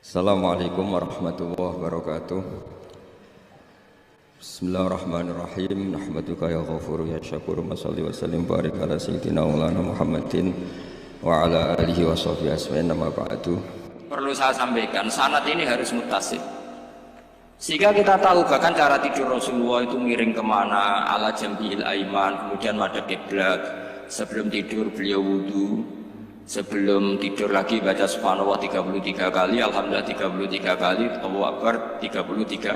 Assalamualaikum warahmatullahi wabarakatuh. Bismillahirrahmanirrahim. Nahmaduka ya ghafuru ya syakuru. Mashalli wa sallim barik ala sayyidina maulana Muhammadin wa ala alihi wa sahbihi asma'in. Nama ba'du. Perlu saya sampaikan, sanad ini harus muttasil. Sehingga kita tahu bahkan cara tidur Rasulullah itu miring kemana, ala jambil aiman, kemudian madhab kiblat. Sebelum tidur beliau wudu, sebelum tidur lagi baca subhanallah 33 kali, alhamdulillah 33 kali, Allahu akbar 33.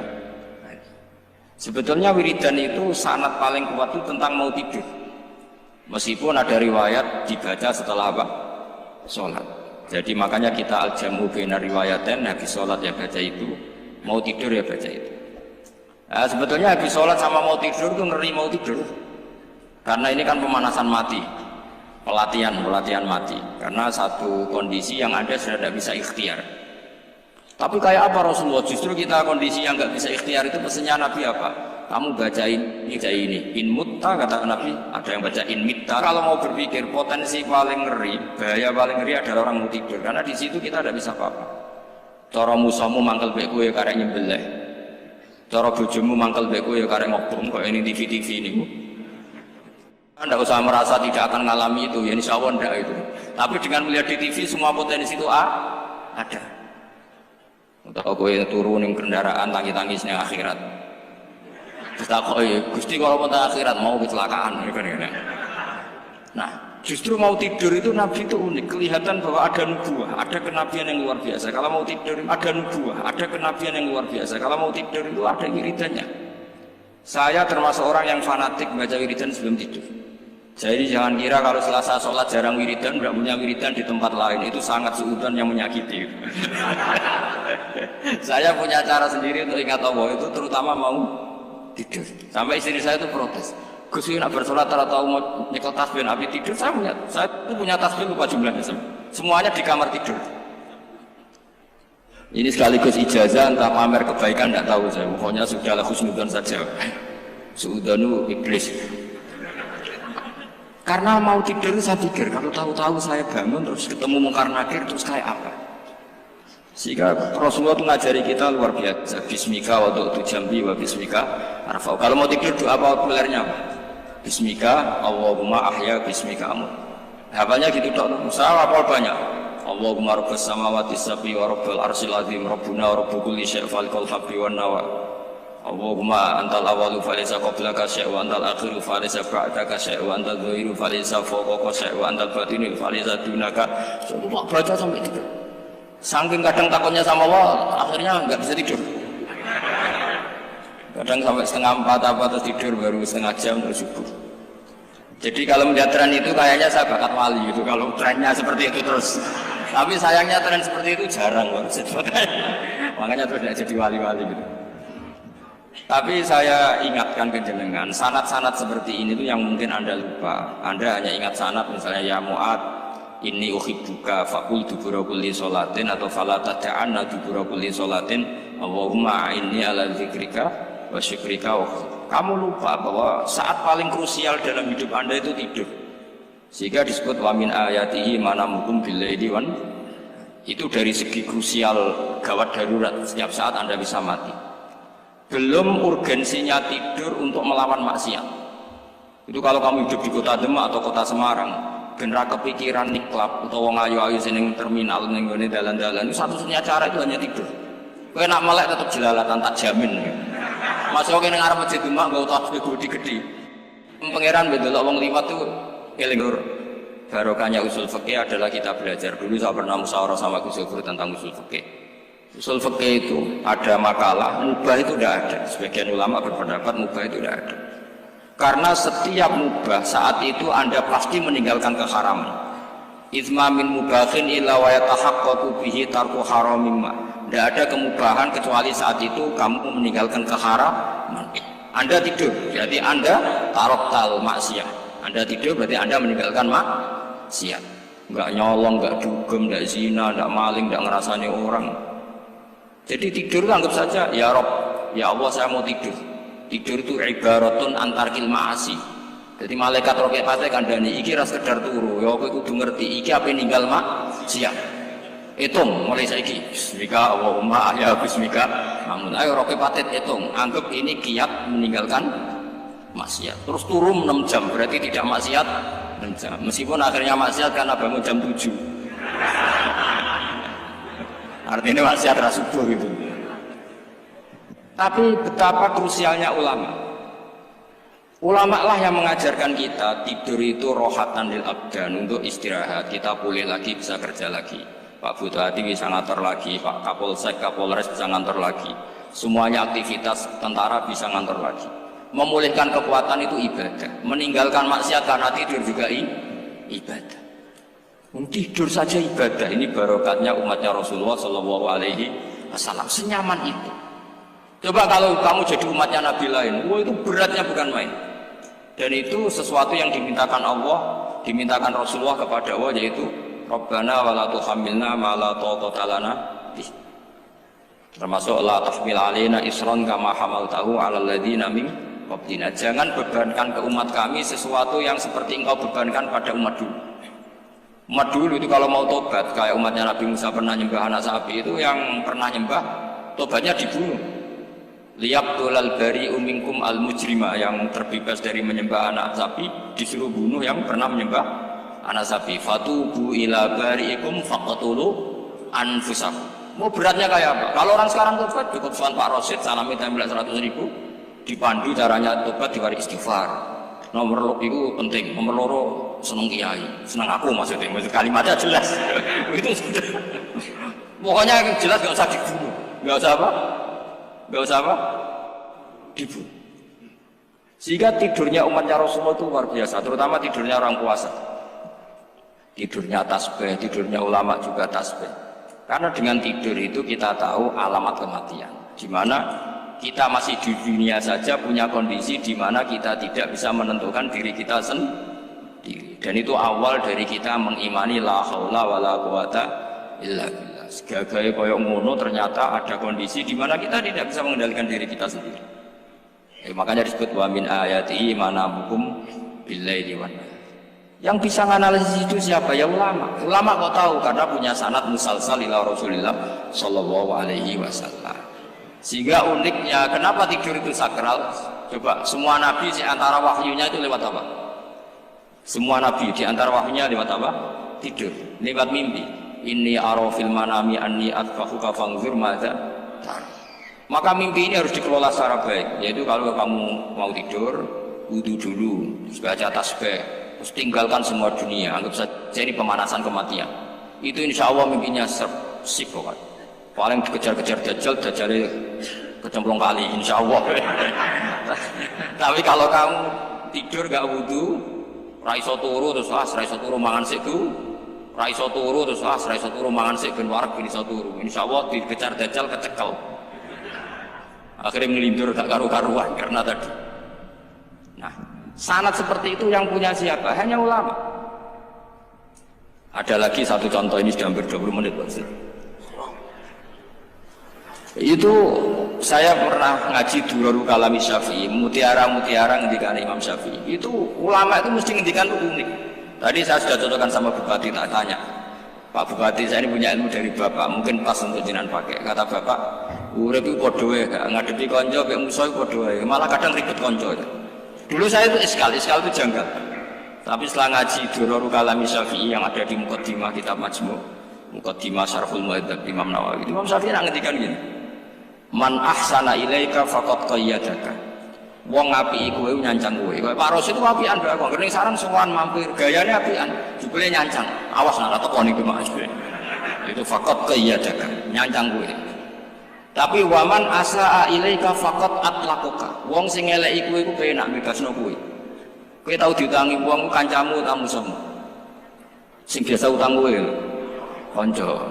Sebetulnya wiridan itu sanad paling kuat itu tentang mau tidur. Meskipun ada riwayat dibaca setelah apa? Sholat. Jadi makanya kita al-jamu baina riwayatain, habis sholat ya baca itu, mau tidur ya baca itu. Nah, sebetulnya habis sholat sama mau tidur itu ngeri mau tidur. Karena ini kan pemanasan mati, pelatihan mati. Karena satu kondisi yang ada sudah tidak bisa ikhtiar. Tapi kayak apa Rasulullah? Justru kita kondisi yang nggak bisa ikhtiar itu pesannya Nabi apa? Kamu bacain ini. In mutta kata Nabi, ada yang baca in mitta. Kalau mau berpikir potensi paling ngeri, bahaya paling ngeri adalah orang mau tidur. Karena di situ kita tidak bisa apa-apa. Cara musamu mangkel bek kowe karek nyembelih. Cara bojomu mangkel bek kowe karek ngobong kok ini TV ini. Anda usah merasa tidak akan mengalami itu, ya insya Allah enggak itu. Tapi dengan melihat di TV semua potensi itu ada. Untuk kowe turun ning kendaraan tangis-tangis ning akhirat. Terus tak Gusti kalau mau akhirat mau kecelakaan kan. Nah, justru mau tidur itu Nabi itu unik, kelihatan bahwa ada nubuah, ada kenabian yang luar biasa. Kalau mau tidur ada nubuah, ada kenabian yang luar biasa. Kalau mau tidur itu ada wiridannya. Saya termasuk orang yang fanatik baca wiridan sebelum tidur. Jadi jangan kira kalau selasa sholat jarang wiridan, tidak punya wiridan di tempat lain, itu sangat suudzon yang menyakiti. Saya punya cara sendiri untuk ingat Allah itu, terutama mau tidur. Sampai istri saya itu protes. Gus nak bersolat tahu mau nyekel tasbih habis tidur. Saya itu punya tasbih lupa jumlahnya, semuanya di kamar tidur. Ini sekaligus ijazah entah pamer kebaikan tidak tahu saya. Pokoknya sudahlah husnudzon saja. Suudzonu iblis. Karena mau tidur saya pikir kalau tahu-tahu saya bangun terus ketemu mungkar nakir terus kayak apa. Sehingga Rasulullah itu ngajari kita luar biasa. Bismika wa du'tu jambi wa bismika arfa'u. Kalau mau tidur doa populernya apa? Bismika Allahumma ahya bismika amut. Hafalnya gitu dok. Saya hafal banyak. Allahumma rabbas samawati sab'i wa rabbal arsyil azim rabbuna wa rabbu kulli syai' falikal habbi wan nawa. Allahumma antal awalu falaysa qablaka syai' wa antal akhiru falaysa ba'daka syai' wa antal dhahiru falaysa fawqaka syai' wa antal batinu falaysa dunaka. Semua baca sampai tidur. Saking kadang takutnya sama Allah, akhirnya nggak bisa tidur. Kadang sampai setengah 4 apa terus tidur baru setengah jam terus subuh. Jadi kalau melihat tren itu kayaknya saya bakat wali gitu kalau trennya seperti itu terus. Tapi sayangnya tren seperti itu jarang banget. Makanya terus tidak jadi wali-wali gitu. Tapi saya ingatkan ke jenengan, sanad-sanad seperti ini tuh yang mungkin Anda lupa. Anda hanya ingat sanad misalnya ya Mu'ad, inni uhibbuka faqul dubura kulli sholatin atau fala tad'anna dubura kulli sholatin Allahumma inni ala dzikrika wa syukrika. Kamu lupa bahwa saat paling krusial dalam hidup Anda itu tidur. Sehingga disebut wa min ayatihi manamukum billaili wan. Itu dari segi krusial gawat darurat, setiap saat Anda bisa mati. Belum urgensinya tidur untuk melawan maksiat. Itu kalau kamu hidup di kota Demak atau kota Semarang, bener kepikiran niklap atau wong ayu-ayu seneng terminal ning ngene dalan-dalan, itu satu-satunya cara itu hanya tidur. Kowe nak melek tetep jelalatan tak jamin. Masuk ning arep masjid Demak nggo tasbih gede-gede. Pangeran ndelok wong liwat tuh eling lur. Barokahnya usul fikih adalah kita belajar. Dulu saya pernah musyawarah sama Gus Guru tentang usul fikih. Usul fikih itu ada makalah, mubah itu tidak ada. Sebagian ulama berpendapat mubah itu tidak ada. Karena setiap mubah saat itu Anda pasti meninggalkan keharaman. Itsma min mubahin illa wa yatahaqqaqu bihi tarku haramimma. Tidak ada kemubahan kecuali saat itu kamu meninggalkan keharaman. Anda tidur, jadi Anda taroktal maksiat. Anda tidur berarti Anda meninggalkan maksiat. Enggak nyolong, enggak dugem, enggak zina, enggak maling, enggak ngerasani orang. Jadi tidur itu anggap saja, ya Rob, ya Allah saya mau tidur. Tidur itu ibaratun antarkil ma'asi. Jadi malaikat roket pasti kandani, iki ras sekedar turu, ya aku kudu ngerti, iki apa ninggal maksiat. hitung mulai saiki bismika Allahumma ya bismika amun ayo roke patet hitung anggap ini kiat meninggalkan maksiat terus turun 6 jam berarti tidak maksiat 6 jam meskipun akhirnya maksiat karena bangun jam 7 artinya maksiat subuh gitu. Tapi betapa krusialnya ulama lah yang mengajarkan kita tidur itu rohatan lil abdan untuk istirahat kita pulih lagi bisa kerja lagi. Pak Bupati bisa ngantor lagi, Pak Kapolsek, Kapolres bisa ngantor lagi. Semuanya aktivitas tentara bisa ngantor lagi. Memulihkan kekuatan itu ibadah. Meninggalkan maksiat karena tidur juga ibadah. Tidur saja ibadah. Ini barokatnya umatnya Rasulullah Shallallahu Alaihi Wasallam. Senyaman itu. Coba kalau kamu jadi umatnya Nabi lain, wah itu beratnya bukan main. Dan itu sesuatu yang dimintakan Allah, dimintakan Rasulullah kepada Allah yaitu Rabbana wa la tuhammilna ma la taqata lana bih. Termasuk la tahmil alaina isran kama hamaltahu 'alal ladzina min qablina. Jangan bebankan ke umat kami sesuatu yang seperti engkau bebankan pada umat dulu. Umat dulu itu kalau mau tobat kayak umatnya Nabi Musa pernah nyembah anak sapi itu yang pernah nyembah tobatnya dibunuh. Liyaqtulal bari'u minkum al mujrima yang terbebas dari menyembah anak sapi disuruh bunuh yang pernah menyembah anak sapi. Fatubu ila bari'ikum faqtulu anfusakum. Mau beratnya kayak apa? Kalau orang sekarang tobat cukup soal Pak Rosid salami template 100.000 dipandu caranya tobat diwari istighfar. Nomor itu penting, nomor loro seneng kiai, seneng aku maksudnya kalimatnya jelas. Itu sudah. Pokoknya yang jelas gak usah dibunuh, gak usah apa? Gak usah apa? Dibunuh. Sehingga tidurnya umatnya Rasulullah itu luar biasa, terutama tidurnya orang puasa. Tidurnya tasbih, tidurnya ulama juga tasbih. Karena dengan tidur itu kita tahu alamat kematian. Di mana kita masih di dunia saja punya kondisi di mana kita tidak bisa menentukan diri kita sendiri. Dan itu awal dari kita mengimani la haula wala quwata illa billah. Segagai koyok ngono ternyata ada kondisi di mana kita tidak bisa mengendalikan diri kita sendiri. Makanya disebut wa min ayatihi manamukum billaili wan nahar. Yang bisa menganalisis itu siapa? Ya ulama. Ulama kok tahu karena punya sanad musalsal ila Rasulillah sallallahu alaihi wasallam. Sehingga uniknya kenapa tidur itu sakral? Coba semua nabi di antara wahyunya itu lewat apa? Semua nabi di antara wahyunya lewat apa? Tidur, lewat mimpi. Inni ara fil manami anni atfahuka fanzur madza tar. Maka mimpi ini harus dikelola secara baik. Yaitu kalau kamu mau tidur, wudu dulu, baca tasbih, terus tinggalkan semua dunia, anggap saja ini pemanasan kematian. Itu insya Allah mimpinya sip pokoknya. Paling dikejar-kejar Dajjal kecemplung kali, insya Allah. Tapi kalau kamu tidur gak wudu, raiso turu terus raiso turu mangan siku, raiso turu terus raiso turu mangan sik ben wareg ben iso turu. Insya Allah dikejar Dajjal kecekel. Akhirnya melindur gak karu-karuan karena tadi. Nah, sanad seperti itu yang punya siapa? Hanya ulama. Ada lagi satu contoh, ini sudah hampir 20 menit Pak. Itu saya pernah ngaji Durarul Kalami Syafi'i, mutiara-mutiara ngendikan Imam Syafi'i. Itu ulama itu mesti ngendikan itu unik. Tadi saya sudah cocokkan sama Bupati, tak tanya, Pak Bupati saya ini punya ilmu dari Bapak, mungkin pas untuk jenengan pakai. Kata Bapak, urip itu padha wae, ngadepi konco mek musuh iku padha wae, malah kadang ribet konco. Dulu saya itu iskal itu janggal. Tapi setelah ngaji Durarul Kalami Syafi'i yang ada di Muqaddimah kitab Majmu', Muqaddimah Syarhul Muhadzab Imam Nawawi, Imam Syafi'i ngendikan gini, man ahsana ilaika faqad qayyadaka. Wong ngapiki kowe nyancang kowe. Pak Rosid itu apian Mbak kok. Ngene saran sowan mampir, gayane apian, jebule nyancang. Awas nek teko niku Mas. Itu faqad qayyadaka, nyancang kowe. Tapi waman asaa ilaika faqad atlaqaka. Wong sing eleki kowe iku penak bebasno kowe. Kowe tau diutangi wong kancamu ta musuhmu. Sing biasa utang kowe kanca.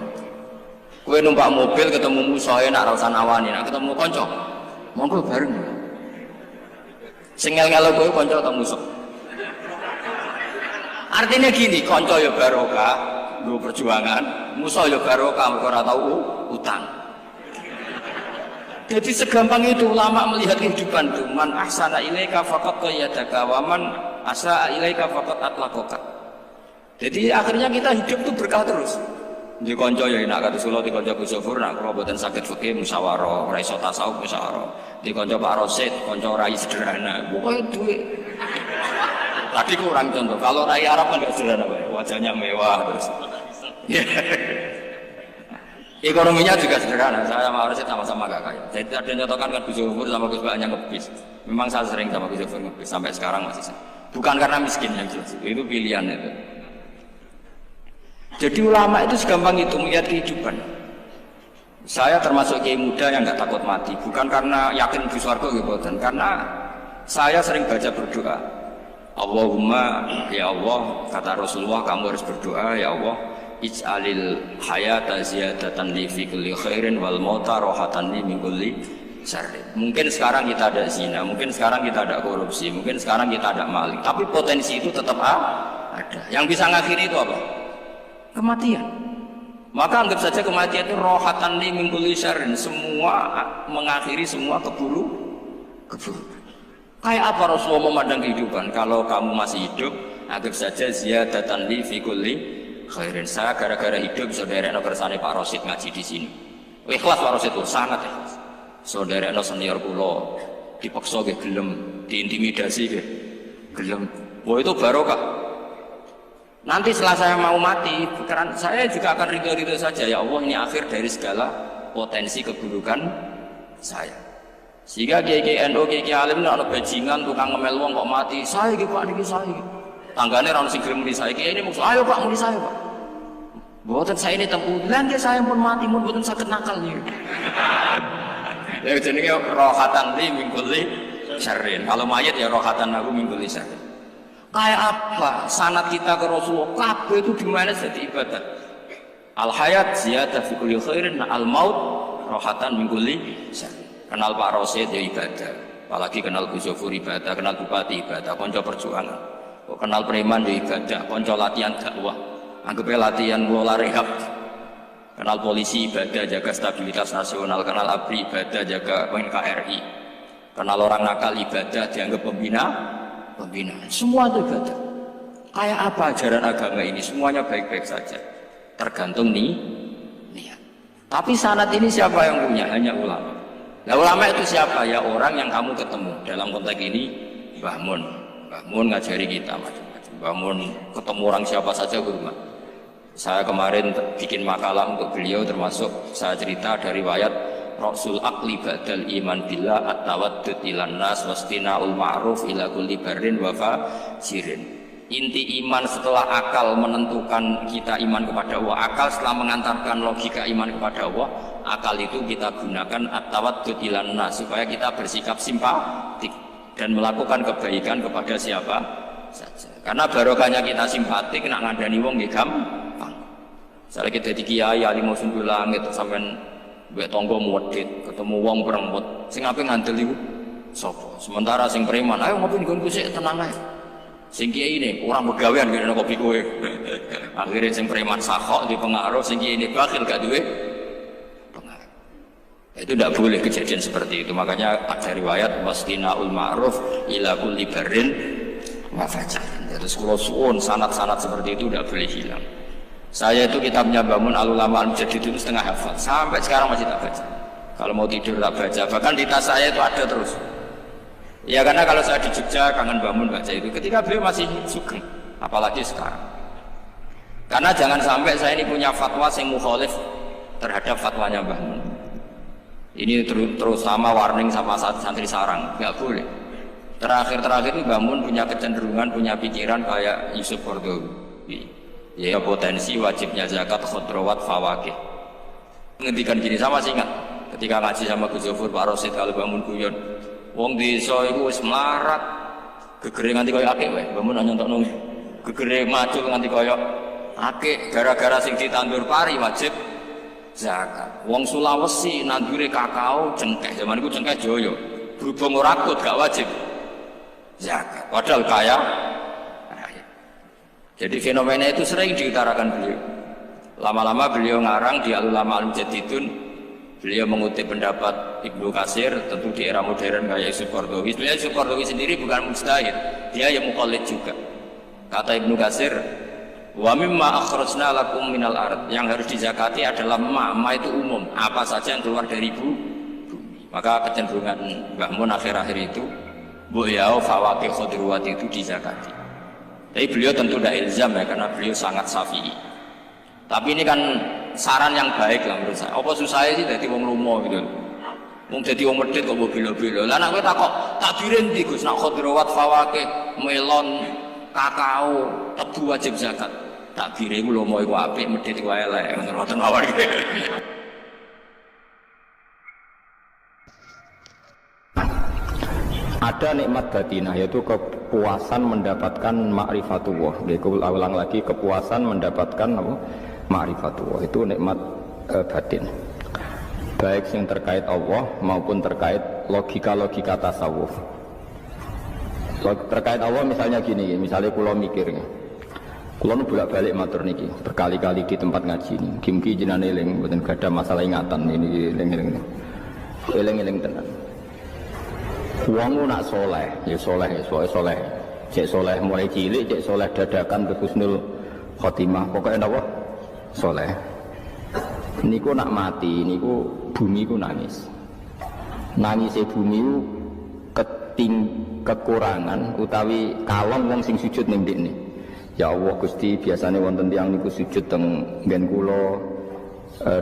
Kowe numpak mobil ketemu musuh nak ora usah nawani, nak ketemu kanca monggo bareng. Sing ngel-ngelo kowe kanca atau musuh. Artinya gini, kanca ya barokah, nggo perjuangan, musuh ya barokah mergo ora tau utang. Jadi segampang itu ulama melihat kehidupan itu, man ahsana ilaika faqad qayyadaka wa man asaa ilaika faqad atlaqaka. Jadi akhirnya kita hidup itu berkah terus. Di konco ya nak kata Solo di konco Gus Zofur nak kalau buatan sakit fikih musyawarah, rai sota tasawuf musyawarah. Di konco Pak Rosid, konco rai sederhana. Pokoknya duit. Tadi kurang contoh. Kalau rai Arab kan nggak sederhana, wajahnya mewah terus. Ekonominya juga sederhana. Saya sama Rosid sama-sama gak kaya. Jadi ada nyotokan kan Gus Zofur sama Gus Baknya ngebis. Memang saya sering sama Gus Zofur ngebis sampai sekarang masih. Bukan karena miskin yang jelas. Itu pilihan itu. Jadi ulama itu segampang itu melihat kehidupan. Saya termasuk kiai muda yang nggak takut mati, bukan karena yakin di surga gitu, karena saya sering baca berdoa. Allahumma ya Allah, kata Rasulullah, kamu harus berdoa ya Allah, ij'alil hayata ziyadatan li fi kulli khairin wal mauta rohatan li min kulli syarrin. Mungkin sekarang kita ada zina, mungkin sekarang kita ada korupsi, mungkin sekarang kita ada maling, tapi potensi itu tetap ada. Yang bisa ngakhiri itu apa? Kematian. Maka anggap saja kematian itu rohatan li min kulli syarrin, semua mengakhiri semua keburukan. Kayak apa Rasulullah memandang kehidupan? Kalau kamu masih hidup, anggap saja ziyadatan li fi kulli khairin. Saya gara-gara hidup saudaranya kersane Pak Rosid ngaji di sini. Ikhlas Pak Rosid itu sangat ikhlas. Saudaranya senior kula dipaksa nggih gelem, diintimidasi nggih gelem. Wah itu barokah. Nanti setelah saya mau mati, pikiran saya juga akan ridho-ridho saja. Ya Allah, ini akhir dari segala potensi keburukan saya. Sehingga kiai NU, kiai alim ini ada bajingan, tukang ngemel wong kok mati. Saya gitu Pak, ini saya. Tanggane orang sing gelem muni saya. Kiai ini maksud, ayo Pak muni saya Pak. Buatan saya ini tempuh. Lan saya pun mati, pun buatan sakit nakal nih. Ya jenenge rohatan li min kulli syarrin. Kalau mayit ya rohatan aku min kulli syarrin. Kayak apa sanad kita ke Rasulullah? Kabeh itu dimana jadi ibadah. Al hayat ziyadah fi kulli khairin, al maut rohatan min kulli syarrin. Kenal Pak Rosid ya ibadah, apalagi kenal Gus Zofur ibadah, kenal Bupati ibadah, konco perjuangan. Kok kenal preman ya ibadah, konco latihan dakwah, anggapnya latihan ngelola rehab. Kenal polisi ibadah, jaga stabilitas nasional, kenal ABRI ibadah, jaga NKRI. Kenal orang nakal ibadah, dianggap pembina. Semua itu ibadah. Kayak apa ajaran agama ini? Semuanya baik-baik saja, tergantung niat. Tapi sanad ini siapa yang punya? Hanya ulama. Nah ulama itu siapa? Ya orang yang kamu ketemu. Dalam konteks ini Mbah Mun ngajari kita macam-macam. Mbah Mun ketemu orang siapa saja ke rumah. Saya kemarin bikin makalah untuk beliau, termasuk saya cerita dari riwayat Rasul akli badal iman billah at-tawaddud ilan nas wastina'ul ma'ruf ila kulli barrin wa fajirin. Inti iman setelah akal menentukan kita iman kepada Allah, akal setelah mengantarkan logika iman kepada Allah, akal itu kita gunakan at-tawaddud ilan nas supaya kita bersikap simpatik dan melakukan kebaikan kepada siapa saja. Karena barokahnya kita simpatik nak ngandani wong nggih gampang. Misalnya kita di kiai alim sundul langit sampean mbek tangga muwedhit ketemu wong perempuan sing ape ngandel iku sapa? Sementara sing preman ayo ngopi nggonku sik tenang ae. Sing kiai ini orang begawean ngene kopi kowe. Akhirnya sing preman sakok di pengaruh, sing kiai ini bakhil gak duwe pengaruh. Itu tidak boleh kejadian seperti itu. Makanya ada riwayat wastina'ul ma'ruf ila kulli barrin wa fajirin. Terus kula suwun sanad-sanad seperti itu tidak boleh hilang. Saya itu kitabnya bangun al-ulama al-mujaddid itu setengah hafal, sampai sekarang masih tak baca. Kalau mau tidur tak baca, bahkan di tas saya itu ada terus. Ya karena kalau saya di Jogja kangen bangun baca itu, ketika beliau masih sugeng, apalagi sekarang. Karena jangan sampai saya ini punya fatwa yang mukhalif terhadap fatwanya Mbah Mun. Ini terutama warning sama santri sarang, nggak boleh. Terakhir itu Mbah Mun punya kecenderungan, punya pikiran kayak Yusuf Qaradawi. Ya potensi wajibnya zakat khudrawat fawakih. Ngendikan gini sama sih ingat ketika ngaji sama Gus Zofur Pak Rosid kalau bangun guyon wong desa iku wis melarat gegere nganti koyo akeh wae bangun nyontokno gegere macul nganti koyo akeh gara-gara sing ditandur pari wajib zakat. Wong Sulawesi nandure kakao cengkeh zaman iku cengkeh joyo berhubung ora akut gak wajib zakat padahal kaya. Jadi fenomena itu sering diutarakan beliau. Lama-lama beliau ngarang di Al-Ulama Al-Mujaddidun. Beliau mengutip pendapat Ibnu Katsir, tentu di era modern kayak Yusuf Qaradawi. Sebenarnya Yusuf Qaradawi sendiri bukan mujtahid, dia yang muqallid juga. Kata Ibnu Katsir, Wa mimma akhrajna lakum minal ard, yang harus dizakati adalah ma itu umum, apa saja yang keluar dari bumi. Maka kecenderungan Mbah Mun akhir-akhir itu bu'yau fawaqih khudruwat itu dizakati. Tapi beliau tentu tidak ilzam ya, karena beliau sangat syafi'i. Tapi ini kan saran yang baik lah menurut saya. Apa susahnya sih jadi wong lumo gitu. Wong jadi wong medhit kok bilo-bilo. Lah nek kowe takok takbirin ndi Gus, nak khudruwat fawaqih melon kakao tebu wajib zakat. Takbire iku lomo iku apik, medhit iku elek, ngoten mawon iki. Ada nikmat batinah, yaitu kepuasan mendapatkan ma'rifatullah. Yaitu ulang lagi, kepuasan mendapatkan apa? Ma'rifatullah. Itu nikmat batin. Baik yang terkait Allah maupun terkait logika-logika tasawuf. Terkait Allah misalnya gini, misalnya kula mikirnya. Kula nu bolak-balik matur niki, berkali-kali di tempat ngaji ini. Kimki jenenge eling, mboten gadah masalah ingatan ini eling-eling. Eling-eling tenan. Wong nak soleh, ya soleh, soleh. Cek soleh mulai cilik, cek soleh dadakan ke husnul khotimah. Pokoknya apa? Soleh. Niku nak mati, niku bumi ku nangis. Nangisnya bumi ku kekurangan utawi kalong wong sing sujud ning ndekne. Ya Allah Gusti, biasanya wonten tiyang niku sujud teng nggen kula,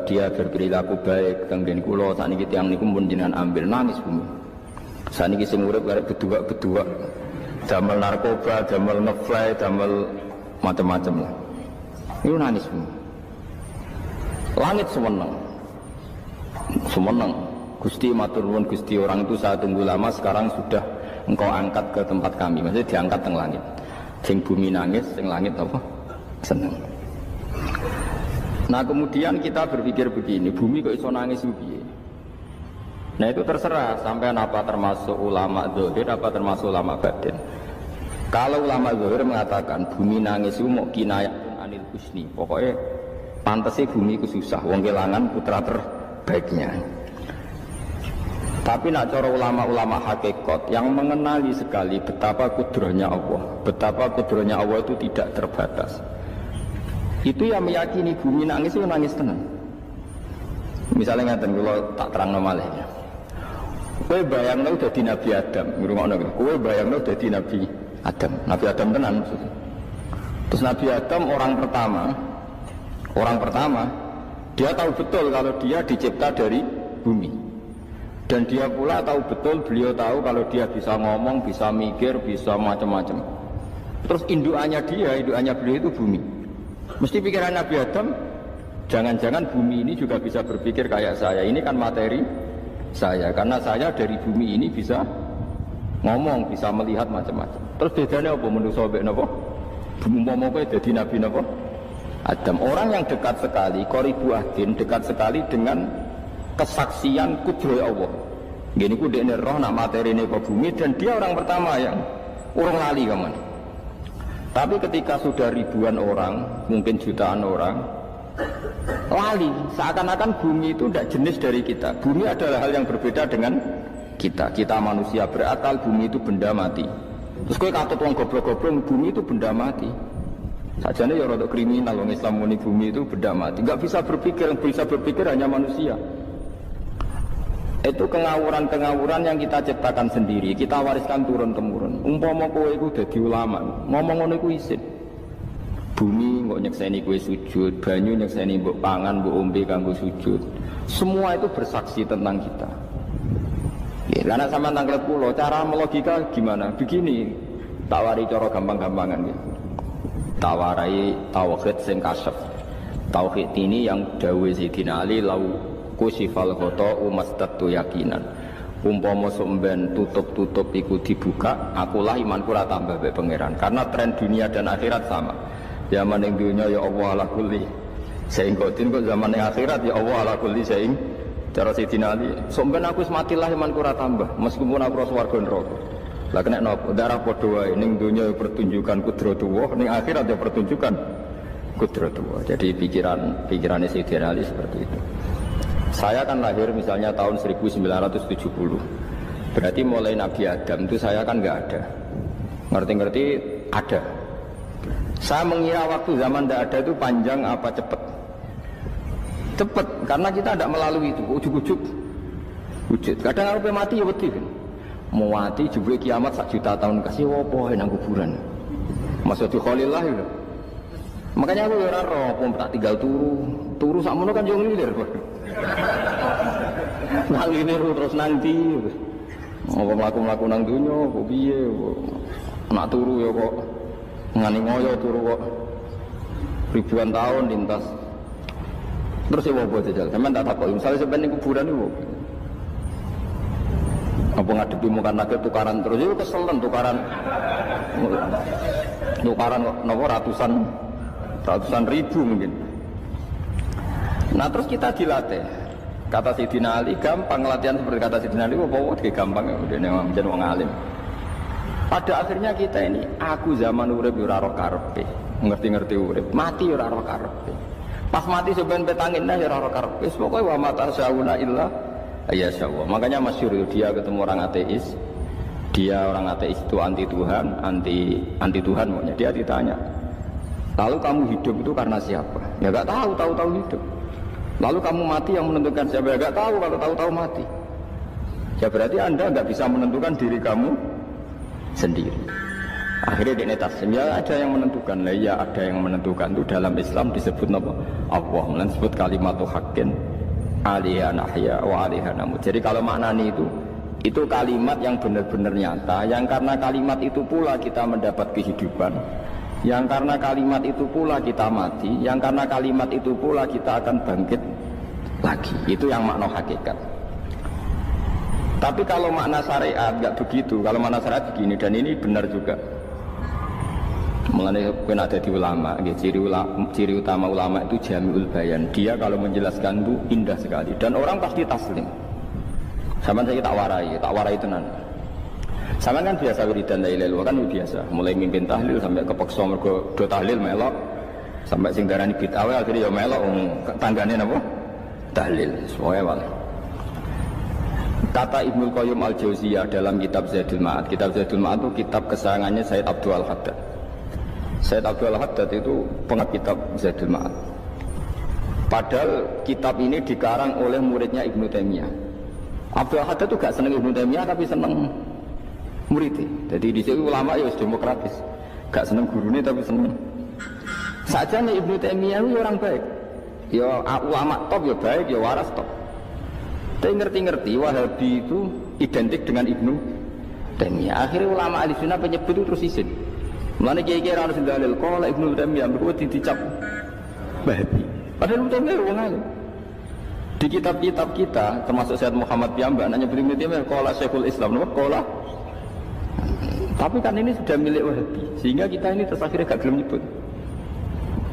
dia berperilaku baik teng nggen kula, sakniki tiyang niku pun jenengan ambil, nangis bumi. Sakniki sing urip karek bedua-bedua, damel narkoba, damel ngefly, damel macam-macam lah. Itu nangis bumi. Langit semeneng. Gusti matur nuwun Gusti, orang itu saya tunggu lama, sekarang sudah engkau angkat ke tempat kami, maksudnya diangkat teng langit. Sing bumi nangis, sing langit apa? Seneng. Nah kemudian kita berpikir begini, bumi kok iso nangis piye? Nah itu terserah sampean apa termasuk ulama zahir apa termasuk ulama batin. Kalau ulama zahir mengatakan bumi nangis itu mau kinayatun anil husni, pokoknya pantasnya bumi itu susah, wong kelangan putra terbaiknya. Tapi nak cara ulama-ulama hakikat yang mengenali sekali betapa kudrahnya Allah, betapa kudrahnya Allah itu tidak terbatas. Itu yang meyakini bumi nangis itu nangis tenang. Misalnya ngaten kula tak terangno malih. Kowe bayangno dadi Nabi Adam, ngrungokno kowe bayangno dadi Nabi Adam. Nabi Adam tenan maksudnya. Terus Nabi Adam orang pertama dia tahu betul kalau dia dicipta dari bumi. Dan dia pula tahu betul, beliau tahu kalau dia bisa ngomong, bisa mikir, bisa macam-macam. Terus indukannya beliau itu bumi. Mesti pikiran Nabi Adam, jangan-jangan bumi ini juga bisa berpikir kayak saya. Ini kan materi saya, karena saya dari bumi ini bisa ngomong, bisa melihat macam-macam. Terus bedanya apa menurut sobek napa? Umpama kowe dadi Nabi napa? Adam, orang yang dekat sekali, qoribu ahdin, dekat sekali dengan kesaksian kudroh Allah. Gini ku dekne roh nak materi ini ke bumi, dan dia orang pertama yang orang lali kaman. Tapi ketika sudah ribuan orang, mungkin jutaan orang, lali, seakan-akan bumi itu tidak jenis dari kita. Bumi adalah hal yang berbeda dengan kita. Kita manusia berakal, bumi itu benda mati. Terus kowe katut wong goblok-goblok, bumi itu benda mati. Sajane ya rada kriminal wong Islam muni bumi itu benda mati. Enggak bisa berpikir, yang bisa berpikir hanya manusia. Itu kengawuran-kengawuran yang kita ciptakan sendiri, kita wariskan turun-temurun. Umpama kowe iku dadi ulama, ngomong ngono iku isin. Bumi kok nyekseni kowe sujud, banyu nyekseni mbok pangan, mbok ombe kanggo sujud. Semua itu bersaksi tentang kita. Ya, karena sama tanglet kula, cara melogika gimana? Begini, tawari cara gampang-gampangan gitu. Tawarai tauhid sing kasep. Tauhid ini yang dawuh Sayyidina Ali lau kusifal khoto umastatu yakinan. Umpama somben tutup-tutup iku dibuka, akulah imanku ora tambah mbek pangeran. Karena tren dunia dan akhirat sama. Zaman ning dunia ya Allah ala kulli saing kotin, kok zaman ning akhirat ya Allah ala kulli saing. Cara Sayyidina Ali, somben aku wis matilah imanku ora tambah, meskipun aku ora swarga neraka. Lah kena napa? Darah padha wae, ning dunia pertunjukan kudratullah, ning akhirat ya pertunjukan kudratullah. Jadi pikirannya Sayyidina Ali seperti itu. Saya kan lahir misalnya tahun 1970. Berarti mulai Nabi Adam itu saya kan nggak ada. Ngerti-ngerti ada. Saya mengira waktu zaman tidak ada itu panjang apa cepat? Cepat, karena kita tidak melalui itu. Ujuk-ujuk wujud. Kadang orang mati ya wedi kan. Mau mati jebule kiamat 1 juta tahun kasih apa nang kuburan. Maksudnya Khalillah itu. Makanya aku ora roh, tak tinggal turu sakmono kan yo nglilir. Nang ini terus nanti. Apa mlaku-mlaku nang donya kok piye? Nak turu ya kok ngani ngoyo turu kok ribuan tahun lintas. Terus ya apa jajal? Sampeyan tak takok, misalnya sampeyan ning kuburan iku. Apa ngadepi muka nakir tukaran terus itu keselen tukaran kok nopo ratusan ribu mungkin. Nah terus kita dilatih. Kata Sayyidina Ali gampang latihan seperti kata Sayyidina Ali, kayak gampang ya udah memang jadi wong alim. Pada akhirnya kita ini aku zaman urip ora ro karepe, ngerti-ngerti urip, mati ora ro karepe. Pas mati sebenarnya petangin ora ro karepe. Pokoke wa mata sauna illa ya syawah. Makanya masyhur dia ketemu orang ateis. Dia orang ateis itu anti Tuhan, anti Tuhan maunya. Dia ditanya, lalu kamu hidup itu karena siapa? Ya gak tahu hidup. Lalu kamu mati yang menentukan siapa? Ya gak tahu, kalau tahu mati. Ya berarti Anda gak bisa menentukan diri kamu sendiri. Akhirnya dia taslim, ya ada yang menentukan. Lah ya ada yang menentukan. Itu dalam Islam disebut apa? Allah, disebut kalimatu haqqin alaiha nahya wa alaiha namut. Jadi kalau maknanya itu kalimat yang benar-benar nyata, yang karena kalimat itu pula kita mendapat kehidupan, yang karena kalimat itu pula kita mati, yang karena kalimat itu pula kita akan bangkit lagi. Itu yang makna hakikat. Tapi kalau makna syariat nggak begitu. Kalau makna syariat begini, dan ini benar juga. Mengenai kena ada di ulama, ciri utama ulama itu jami'ul bayan. Dia kalau menjelaskan itu indah sekali dan orang pasti taslim. Sama saya tak warai tenan. Sama kan biasa wiridan la ilaha illallah kan biasa. Mulai mimpin tahlil sampai kepeksa mergo do tahlil melok. Sampai sing darani bid'ah akhirnya ya melok tanggane napa? Tahlil. Semuanya wae. Kata Ibnu Qayyim Al-Jauziyah dalam kitab Zadul Ma'ad. Kitab Zadul Ma'ad itu kitab kesayangannya Sayyid Abdul Al-Haddad. Sayyid Abdul Al-Haddad itu pengarang kitab Zadul Ma'ad. Padahal kitab ini dikarang oleh muridnya Ibnu Taimiyah. Abdul Al-Haddad itu gak seneng Ibnu Taimiyah tapi seneng muridnya. Jadi di sini ulama ya demokratis. Gak seneng gurunya tapi seneng. Saja nih Ibnu Taimiyah itu orang baik. Ya ulama top ya baik, ya waras top. Tapi ngerti-ngerti Wahabi itu identik dengan Ibnu Taimiyah. Akhirnya ulama ahli sunnah penyebut itu terus izin. Mulane kiai-kiai ora harus dalil qala Ibnu Taimiyah mergo dicap Wahabi. Padahal Ibnu Taimiyah wong alim. Di kitab-kitab kita termasuk Syekh Muhammad Piyambak nanya Ibnu Taimiyah qala Syekhul Islam napa qala. Tapi kan ini sudah milik Wahabi sehingga kita ini terus akhirnya gak gelem nyebut.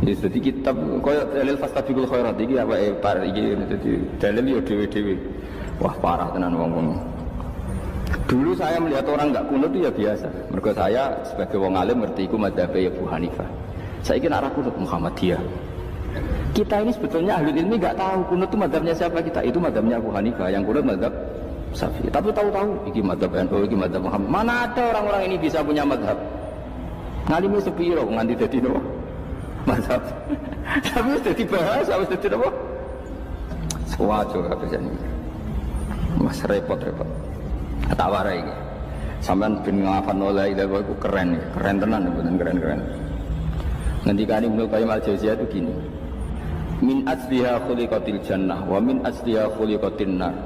Jadi kitab koyo dalil fastabiqul khairat iki apa iki dadi dalil yo dhewe-dhewe. Wah parah tenan wong-wong. Dulu saya melihat orang enggak kunut itu ya biasa. Mergo saya sebagai wong alim ngerti iku mazhab Abu Hanifah. Saiki nek ora kunut Muhammadiyah. Kita ini sebetulnya ahli ilmi enggak tahu kunut itu mazhabnya siapa kita. Itu mazhabnya Abu Hanifah, yang kunut mazhab Syafi'i. Tapi tahu-tahu iki mazhab NU, iki mazhab Muhammad. Mana ada orang-orang ini bisa punya mazhab? Ngalimi sepiro nganti dadi nopo? Mazhab. Tapi sudah dibahas, harus jadi apa? Sewajo kabeh jane. Mas repot-repot. Tak warai iki. Sampeyan ben nglafal la ilaha illallah iku keren ya. Keren tenan bener keren-keren. Ngendikane Ibnu Qayyim Al-Jauziyah itu gini. Min asliha khuliqatil jannah wa min asliha khuliqatin nar.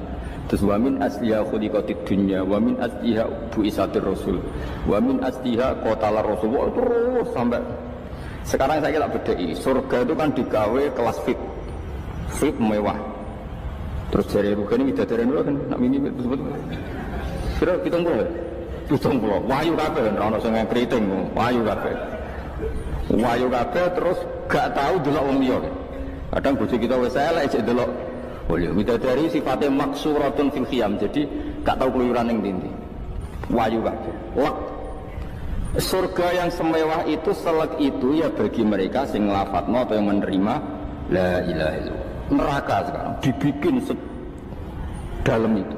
Terus wa min asliha khuliqatid dunya wa min asliha bu'isatir rasul wa min asliha qatalar rasul. Terus sampai sekarang saya kira bedai, surga itu kan digawe kelas VIP mewah. Terus dari Rukani bidadari dulu kan, nak mini betul-betul. Kira kita pulau, wahyu kabeh kan, orang orang yang keriting, wahyu kabeh terus gak tahu delok wong liya. Kadang bojo kita wis elek cek delok. Boleh bidadari sifatnya maksuratun fil khiyam, jadi gak tahu keluyuran ning ndi. Wahyu kabeh. Lek surga yang semewah itu selek itu ya bagi mereka sing nglafadzno atau yang menerima la ilaha illallah. Neraka sekarang dibikin dalam itu.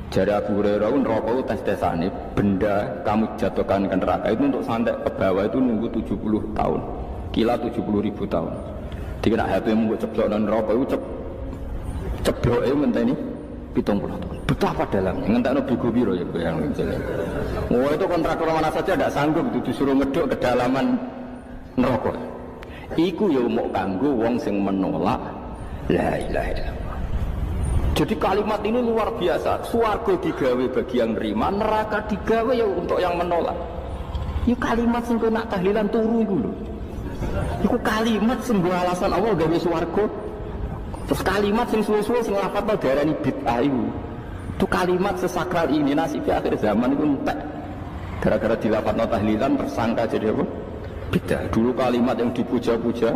Jari Abu Hurairah neraka itu tes-tesane benda kamu jatuhkan ke neraka itu untuk sampai ke bawah itu nunggu 70 tahun. Kila 70.000 tahun. Dikira HP mu ceblok nang neraka itu cebloke ngenteni 70 tahun. Betapa dalamnya ngentekno bego piro ya yang jelas. Oh itu kontraktor mana saja tidak sanggup itu disuruh ngeduk kedalaman neraka. Iku ya mau kanggo wong sing menolak la ilaha illallah. Jadi kalimat ini luar biasa. Swarga digawe bagi yang nerima, neraka digawe ya untuk yang menolak. Itu kalimat sing kok nak tahlilan turu iku lho. Iku kalimat sing nggo alasan Allah gawe swarga. Terus kalimat sing suwe-suwe sing lafadzno darani bid'ah iku. Itu kalimat sesakral ini nasibnya akhir zaman itu entek. Gara-gara dilafadzno tahlilan tersangka jadi apa? Bid'ah. Dulu kalimat yang dipuja-puja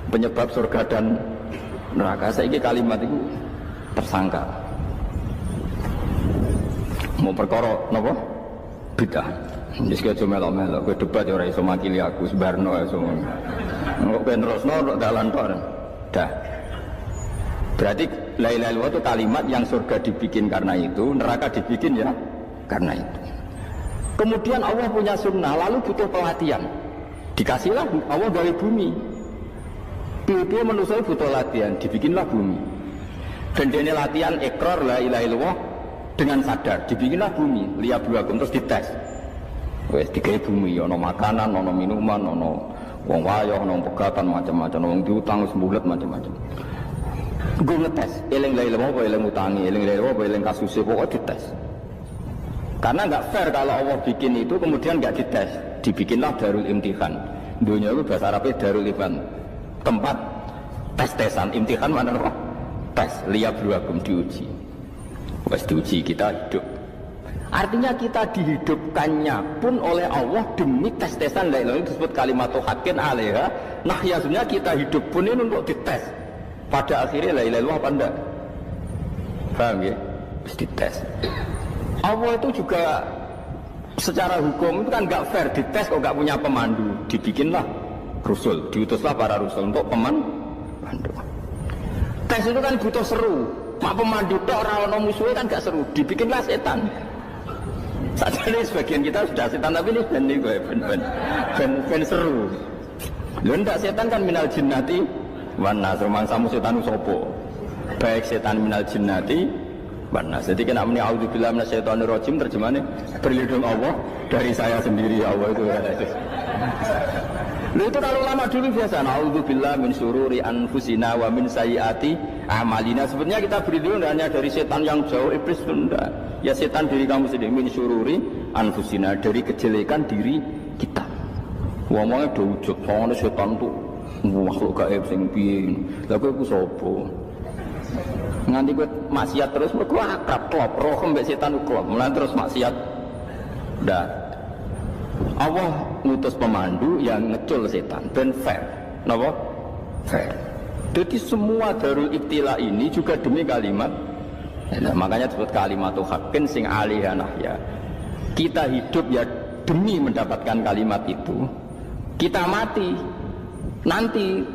penyebab surga dan neraka. Saiki kalimat itu tersangka mau perkara napa bid'ah wis aja melok-melok kowe debat ya ora iso makili aku sebarno ya semua kok ben terusno kok dalan tok dah berarti la ilaha illallah itu kalimat yang surga dibikin karena itu neraka dibikin ya karena itu kemudian Allah punya sunnah lalu butuh pelatihan dikasihlah Allah dari bumi piye manusia butuh latihan dibikinlah bumi. Dan ini latihan ikrar la ilaha illallah dengan sadar dibikinlah bumi liyabluwakum terus dites wes digawe bumi ana makanan ana minuman ana wong wayah ana pegatan macam-macam wong diutang wis mbulet macam-macam nggo ngetes eling la ilaha illallah apa eling utangi eling la ilaha apa eling kasuse pokok dites karena enggak fair kalau Allah bikin itu kemudian enggak dites dibikinlah darul imtihan dunia itu bahasa Arabnya darul imtihan tempat tes-tesan imtihan mana apa tes liyabluwakum diuji wes diuji kita hidup artinya kita dihidupkannya pun oleh Allah demi tes-tesan la ilaha illallah disebut kalimat haqqin alaiha nah ya sebenarnya kita hidup pun ini untuk dites pada akhirnya la ilaha illallah apa enggak paham ya harus dites Allah itu juga secara hukum itu kan enggak fair dites kok enggak punya pemandu dibikinlah rusul diutuslah para rusul untuk pemandu tes itu kan butuh seru mak pemandu tok ora ono musuhe kan gak seru dibikinlah setan sajane sebagian kita sudah setan tapi ini ben seru lho ndak setan kan minal jinnati wan nas rumangsamu setan sopo baik setan minal jinnati wan nas jadi kena muni auzubillahi minasyaitonir rajim terjemahnya berlindung Allah dari saya sendiri Allah itu kan Lalu itu kalau lama dulu biasa naudzubillah min syururi anfusina wa min sayyiati amalina sebenarnya kita berlindung hanya dari setan yang jauh iblis itu enggak ya setan diri kamu sendiri min syururi anfusina dari kejelekan diri kita ngomongnya udah ujug soalnya setan tuh makhluk gaib sing piye lha kowe ku sapa nganti kowe maksiat terus mergo akrab klop roh mbek setan klop mulai terus maksiat dah Allah ngutus pemandu yang ngecul setan ben fair napa fair jadi semua darul ibtila ini juga demi kalimat nah, makanya disebut kalimatu haqqin sing alaiha nahya kita hidup ya demi mendapatkan kalimat itu kita mati nanti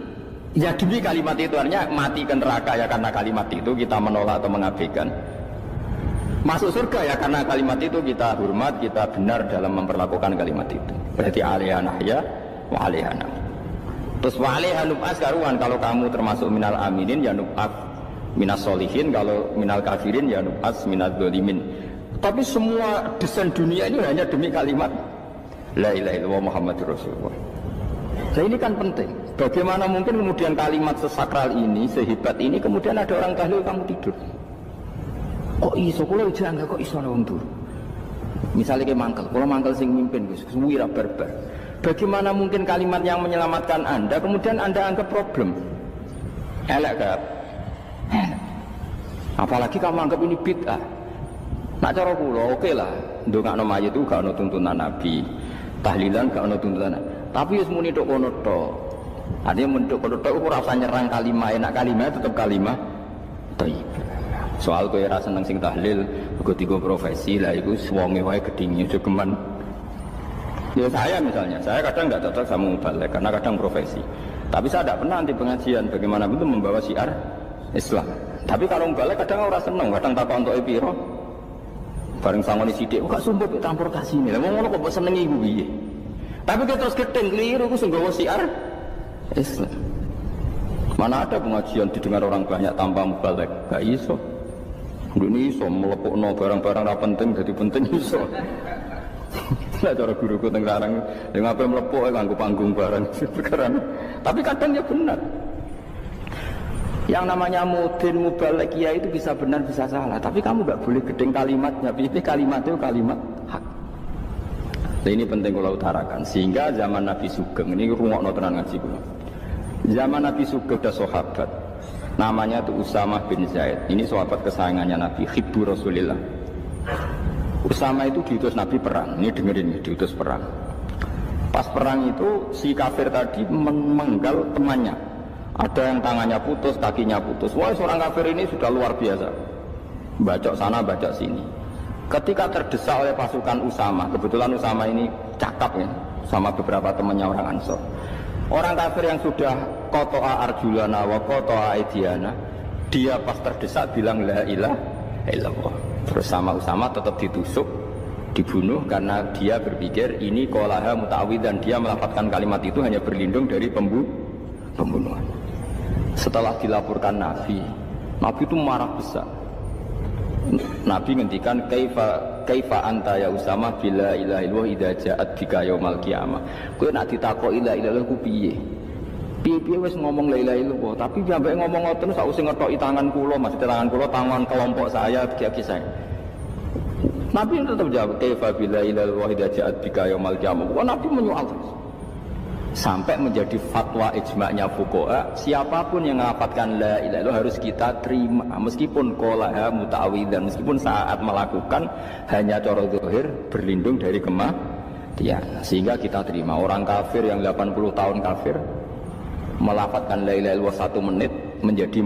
ya demi kalimat itu artinya mati ke neraka ya karena kalimat itu kita menolak atau mengabaikan masuk surga ya karena kalimat itu kita hormat, kita benar dalam memperlakukan kalimat itu. Berarti alaiha nahya wa alaiha nam. Terus wa alaiha nub'as karuan kalau kamu termasuk minal aminin ya nub'as minas solihin, kalau minal kafirin ya nub'as minal dzalimin. Tapi semua desain dunia ini hanya demi kalimat la ilaha illallah Muhammadur Rasulullah. Nah ini kan penting. Bagaimana mungkin kemudian kalimat sesakral ini, sehebat ini kemudian ada orang tahlil kamu tidur. Kok iso kula jangga kok iso wong turu. Misale ke mangkel, kula mangkel sing mimpin Gus, suwi ra barbar. Bagaimana mungkin kalimat yang menyelamatkan Anda kemudian Anda anggap problem? Elek gak? Apalagi kamu anggap ini bid'ah. Nak cara kula oke lah, ndongakno mayit itu gak ono tuntunan Nabi. Tahlilan gak ono tuntunan. Tapi wis muni tok kono tok. Artinya menduk kono tok ora usah nyerang kalimat, enak kalimat tetap kalimat thayyibah. Soal kowe ra seneng sing tahlil mergo tiga profesi lah iku wonge wae gedhinge jogeman. Ya saya misalnya, saya kadang enggak cocok sama mubalek karena kadang profesi. Tapi saya tidak pernah anti pengajian bagaimana itu membawa syiar Islam. Tapi kalau mubalek kadang ora seneng, kadang takon entuk piro Bareng sangoni sithik, kok sumpah pek transportasi ini. Lah ngono kok senengi iku piye? Tapi kita terus gedeng keliru ku sing nggawa siar Islam. Mana ada pengajian didengar orang banyak tanpa mubalek? Gak iso. Ini iso melepukno barang-barang ra penting jadi penting iso. Lah cara guruku teng larang, ya ngapain melepuk nganggo panggung barang perkara. Tapi kadang ya benar. Yang namanya mudin mubalek ya itu bisa benar bisa salah, tapi kamu nggak boleh gedeng kalimatnya. Pilih kalimat itu kalimat hak. Nah, ini penting kalau utarakan. Sehingga zaman Nabi Sugeng ini rungokno tenan ngaji kula. Zaman Nabi Sugeng ada sahabat namanya itu Usamah bin Zaid. Ini sahabat kesayangannya Nabi, hibbu Rasulillah. Usama itu diutus Nabi perang. Ini dengerin, diutus perang. Pas perang itu si kafir tadi menggal temannya. Ada yang tangannya putus, kakinya putus. Wah, seorang kafir ini sudah luar biasa. Bacok sana, bacok sini. Ketika terdesak oleh pasukan Usama, kebetulan Usama ini cakap ya, sama beberapa temannya orang Ansor. Orang kafir yang sudah koto'a arjulana wa koto'a aidiana, dia pas terdesak bilang la ilaha illallah. Terus sama Usama tetap ditusuk, dibunuh karena dia berpikir ini qolaha muta'awid dan dia melafadzkan kalimat itu hanya berlindung dari pembunuhan. Setelah dilaporkan Nabi itu marah besar. Nabi ngendikan kaifa anta ya Usama bila ilaha illallah idza ja'at bika yaumal qiyamah. Kowe nek ditakoki la ilaha illallah ku piye? Piye wis ngomong la ilaha illallah, tapi sampai ngomong ngoten sak usah ngetoki tangan kula, maksud tangan kula tangan kelompok saya kiai saya. Nabi tetap jawab kaifa bila ilaha illallah idza ja'at bika yaumal qiyamah. Nabi menyoal terus. Sampai menjadi fatwa ijma'nya fuqaha, siapapun yang mengapatkan la ilaha illallah harus kita terima meskipun qolaha muta'awidan, meskipun saat melakukan hanya cara zahir berlindung dari kematian, sehingga kita terima. Orang kafir yang 80 tahun kafir melafadzkan la ilaha illallah 1 menit menjadi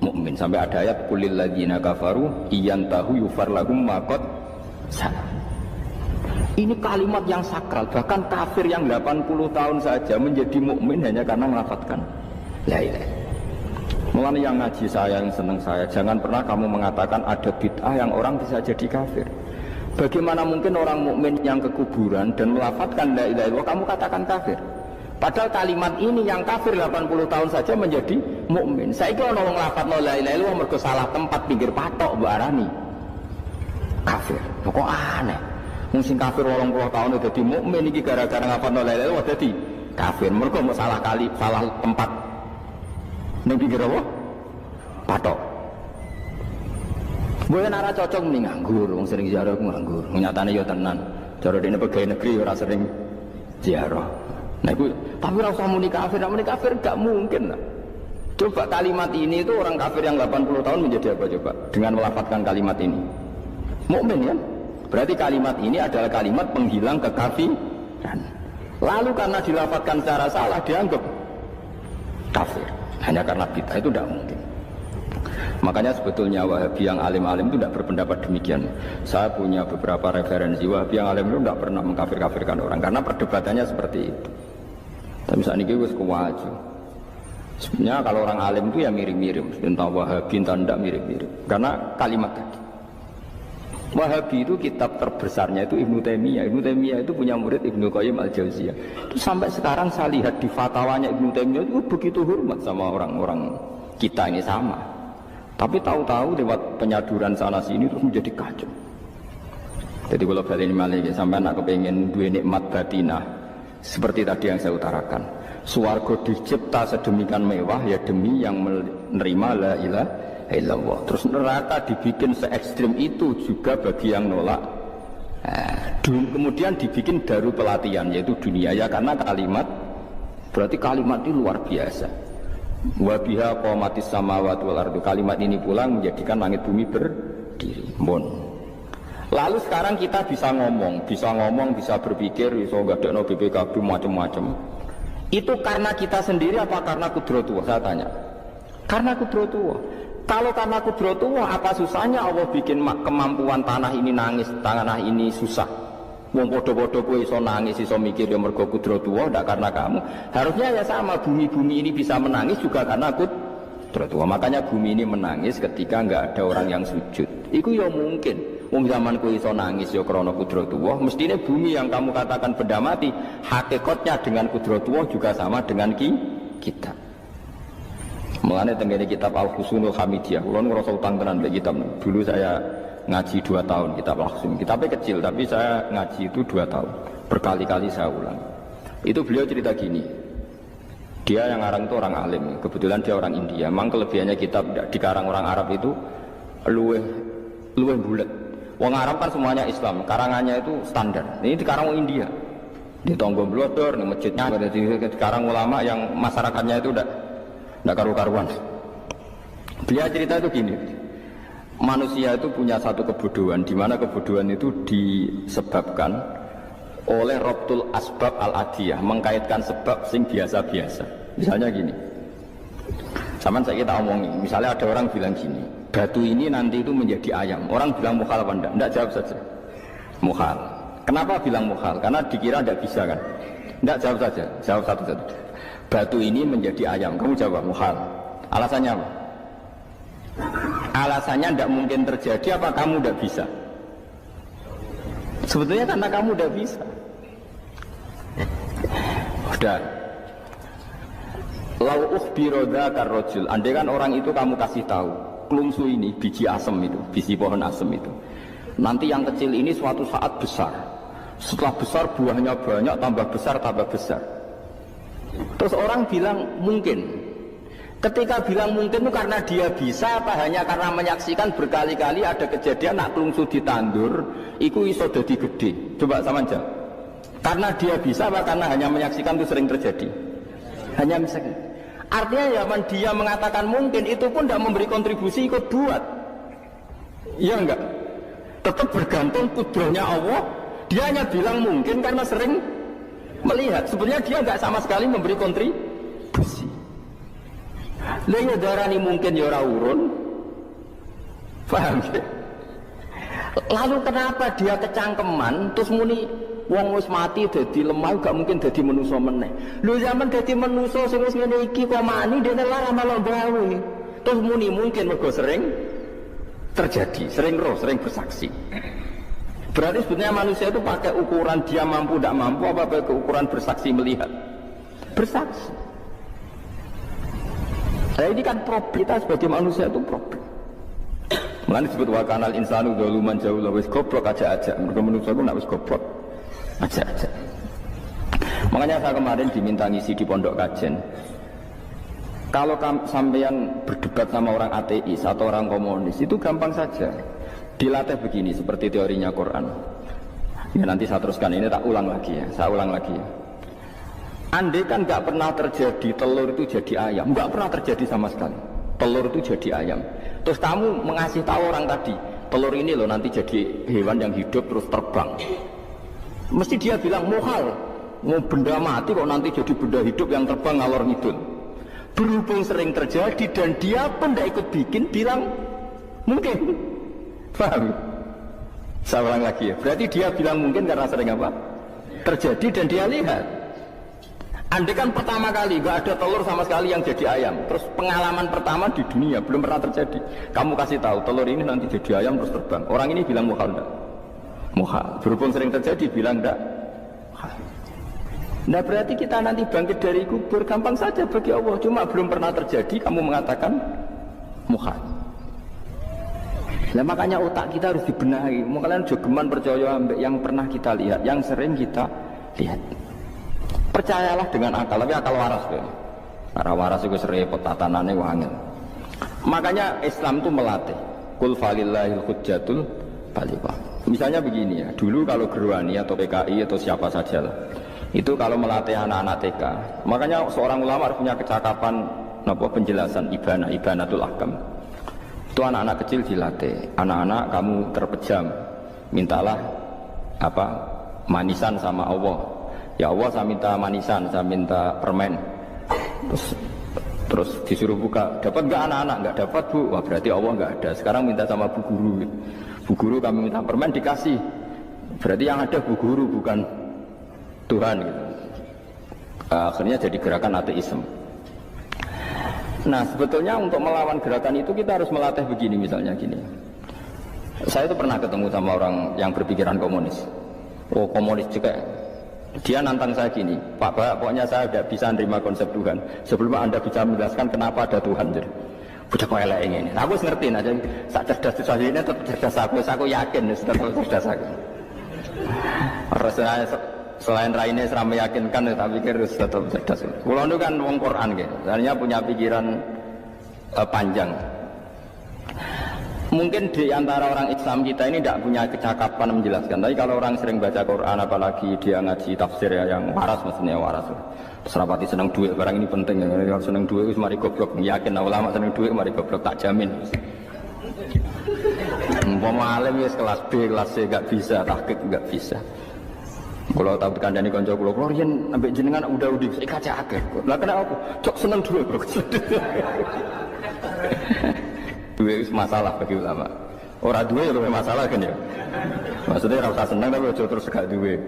mukmin. Sampai ada ayat qulil ladzina kafaru iyantahu yufar lahum ma qad salaf. Ini kalimat yang sakral, bahkan kafir yang 80 tahun saja menjadi mukmin hanya karena melafadzkan la ilaha. Mulane yang ngaji saya, yang seneng saya, jangan pernah kamu mengatakan ada bid'ah yang orang bisa jadi kafir. Bagaimana mungkin orang mukmin yang ke kuburan dan melafadzkan la ilaha illallah kamu katakan kafir? Padahal kalimat ini yang kafir 80 tahun saja menjadi mukmin. Saiki ana wong nglafadzno la ilaha illallah mergo salah tempat pinggir patok mbok arani kafir. Kok aneh. Mungkin kafir 80 tahun itu jadi mukmin iki gara-gara ngapalno la ilaha illallah dadi kafir. Mergo mau salah tempat. Ning pikir apa? Patok. Boleh nara cocok mending nganggur, wong sering ziarah ku nganggur. Nyatane yo tenan. Cara dene pegawai negeri ora sering ziarah. Nah iku tapi ora usah muni kafir gak mungkin lah. Coba kalimat ini itu orang kafir yang 80 tahun menjadi apa coba? Dengan melafadzkan kalimat ini. Mukmin kan? Berarti kalimat ini adalah kalimat penghilang kekafiran. Lalu karena dilafadzkan secara salah dianggap kafir. Hanya karena bid'ah itu tidak mungkin. Makanya sebetulnya Wahabi yang alim-alim itu tidak berpendapat demikian. Saya punya beberapa referensi Wahabi yang alim itu tidak pernah mengkafir-kafirkan orang karena perdebatannya seperti itu. Tapi saat ini wis kuwaju. Sebenarnya kalau orang alim itu ya mirip-mirip, entah Wahabi entah tidak mirip-mirip. Karena kalimat tadi. Wahabi itu kitab terbesarnya itu Ibnu Taimiyah. Ibnu Taimiyah itu punya murid Ibnu Qayyim Al-Jauziyah. Itu sampai sekarang saya lihat di fatwanya Ibnu Taimiyah itu begitu hormat sama orang-orang kita ini sama. Tapi tahu-tahu lewat penyaduran sana sini terus menjadi kacau. Jadi kalau balik ini malah sampai nak kepengen dua nikmat batinah seperti tadi yang saya utarakan. Swarga dicipta sedemikian mewah ya demi yang menerima la ilaha illallah. Terus neraka dibikin se ekstrim itu juga bagi yang nolak. Kemudian dibikin daru pelatihan yaitu dunia ya karena kalimat berarti kalimat itu luar biasa. Wa biha qamatis samawati wal ardu. Kalimat ini pula menjadikan langit bumi berdiri. Lalu sekarang kita bisa ngomong, bisa berpikir, bisa ngadekno BPKB macam-macam. Itu karena kita sendiri apa karena kudratullah? Saya tanya. Karena kudratullah. Kalau karena kudratullah, apa susahnya Allah bikin kemampuan tanah ini nangis, tanah ini susah. Wong podo-podo kowe iso nangis, iso mikir ya mergo kudratullah, ndak karena kamu. Harusnya ya sama, bumi-bumi ini bisa menangis juga karena tua. Makanya bumi ini menangis ketika nggak ada orang yang sujud. Iku ya mungkin. Wong zaman ku iso nangis ya krana kudratullah. Mestine bumi yang kamu katakan benda mati, hakikatnya dengan kudratullah juga sama dengan kita. Mengenai tenggene kitab Al-Husunul Hamidiyah, kula ngrasa utang tenan mbek kitab. Dulu saya ngaji 2 tahun kitab Al-Husun. Kitabnya kecil tapi saya ngaji itu 2 tahun. Berkali-kali saya ulang. Itu beliau cerita gini. Dia yang ngarang itu orang alim. Kebetulan dia orang India. Memang kelebihannya kitab dikarang orang Arab itu luweh bulat. Wong Arab kan semuanya Islam. Karangannya itu standar. Ini dikarang orang India. Di Tonggo Blodor, di masjidnya, dikarang ulama yang masyarakatnya itu tidak karu-karuan. Dia cerita itu gini, manusia itu punya satu kebodohan, di mana kebodohan itu disebabkan oleh Rabtul Asbab Al-Adiyah, mengkaitkan sebab sing biasa-biasa. Misalnya gini, zaman saya kita omongin, misalnya ada orang bilang gini, batu ini nanti itu menjadi ayam. Orang bilang mukhal apa enggak? Enggak, jawab saja. Mukhal. Kenapa bilang mukhal? Karena dikira tidak bisa kan? Enggak, jawab saja. Jawab satu-satu. Batu ini menjadi ayam. Kamu jawab mukhal. Alasannya apa? Alasannya tidak mungkin terjadi apa kamu tidak bisa? Sebetulnya karena kamu tidak bisa. Udah. Lau ukhbiro dzakar rajul. Andai kan orang itu kamu kasih tahu, klungsu ini biji asem itu, biji pohon asem itu. Nanti yang kecil ini suatu saat besar. Setelah besar buahnya banyak, tambah besar, tambah besar. Terus orang bilang mungkin. Ketika bilang mungkin itu karena dia bisa apa hanya karena menyaksikan berkali-kali ada kejadian nak klungsu ditandur, iku iso dadi gede. Coba sama aja. Karena dia bisa apa karena hanya menyaksikan itu sering terjadi? Hanya misalkan. Artinya zaman dia mengatakan mungkin itu pun tidak memberi kontribusi ikut buat. Iya enggak? Tetap bergantung kudrahnya Allah. Dia hanya bilang mungkin karena sering melihat. Sebenarnya dia enggak sama sekali memberi kontribusi. Lalu darani mungkin ya ora urun. Paham ya? Lalu kenapa dia kecangkeman terus muni wong wis mati dadi lemah gak mungkin dadi manusa meneh. Lho zaman dadi manusa sing wis ngene iki kok mani dene lara malah gawe. Terus muni mungkin mergo sering terjadi, sering roh, sering bersaksi. Berarti sebetulnya manusia itu pakai ukuran dia mampu tidak mampu apa pakai ukuran bersaksi melihat? Bersaksi. Nah ini kan problem kita sebagai manusia itu problem. Mulane disebut wa kanal insanu dzaluman jahula wis goblok aja-aja. Mergo manusia itu nak wis goblok aja-aja. Makanya saya kemarin diminta ngisi di pondok kajen. Kalau sampean berdebat sama orang ateis atau orang komunis itu gampang saja. Dilatih begini seperti teorinya Quran. Ya nanti saya teruskan ini tak ulang lagi ya. Saya ulang lagi ya. Andai kan nggak pernah terjadi telur itu jadi ayam, nggak pernah terjadi sama sekali. Telur itu jadi ayam. Terus kamu mengasih tahu orang tadi, telur ini loh nanti jadi hewan yang hidup terus terbang. Mesti dia bilang muhal, mau benda mati kok nanti jadi benda hidup yang terbang ngalor ngidul. Berhubung sering terjadi dan dia pun tidak ikut bikin, bilang mungkin. Paham? Saya ulang lagi ya. Berarti dia bilang mungkin karena sering apa? Terjadi dan dia lihat. Andai kan pertama kali gak ada telur sama sekali yang jadi ayam, terus pengalaman pertama di dunia belum pernah terjadi. Kamu kasih tahu telur ini nanti jadi ayam terus terbang. Orang ini bilang muhal enggak? Muhal. Berhubung sering terjadi bilang enggak? Muhal. Nah berarti kita nanti bangkit dari kubur gampang saja bagi Allah. Cuma belum pernah terjadi kamu mengatakan muhal. Nah makanya otak kita harus dibenahi. Kalian jogeman percaya yang pernah kita lihat, yang sering kita lihat. Percayalah dengan akal, tapi akal waras ya. Karena waras itu serempet tatanannya wangil. Makanya Islam itu melatih. Qul falillahil hujjatul balighah. Misalnya begini ya, dulu kalau Gerwani atau PKI atau siapa saja lah, itu kalau melatih anak-anak TK, makanya seorang ulama harus punya kecakapan penjelasan ibanatul ahkam. Itu anak-anak kecil dilatih. Anak-anak kamu terpejam, mintalah manisan sama Allah. Ya Allah saya minta manisan, saya minta permen. Terus disuruh buka, dapat nggak anak-anak? Nggak dapat bu, wah berarti Allah nggak ada. Sekarang minta sama bu guru. Bu guru kami minta permen dikasih. Berarti yang ada bu guru bukan Tuhan gitu. Akhirnya jadi gerakan ateisme. Nah sebetulnya untuk melawan gerakan itu kita harus melatih begini, misalnya gini. Saya itu pernah ketemu sama orang yang berpikiran komunis. Oh komunis juga. Dia nantang saya gini, Pak Bapak, pokoknya saya tidak bisa menerima konsep Tuhan sebelum Anda bisa menjelaskan kenapa ada Tuhan. Jadi, bocah kok elek ini. Aku ngerti aja, sak cerdas susah ini tetap cerdas aku yakin tetap cerdas aku. Rasanya selain raine seram meyakinkan, tapi pikir tetap cerdas. Kulo itu kan wong Quran gitu, sebenarnya punya pikiran panjang. Mungkin di antara orang Islam kita ini tidak punya kecakapan menjelaskan. Tapi kalau orang sering baca Quran, apalagi dia ngaji tafsir ya, yang waras maksudnya waras. Serapati seneng duit, barang ini penting. Kalau seneng duit, mari goblok. Yakin ulama seneng duit, mari goblok, tak jamin. Umpama alim ya kelas B, kelas C gak bisa, tahqiq gak bisa. Kalau tahu kandani konco kulo, riyen ambek jenengan udah saya kaca akeh. Lah kenapa aku? Cok seneng duit, bro. Duit itu masalah bagi ulama. Orang duit itu masalah kan ya. Maksudnya rasa senang tapi terus gak duit.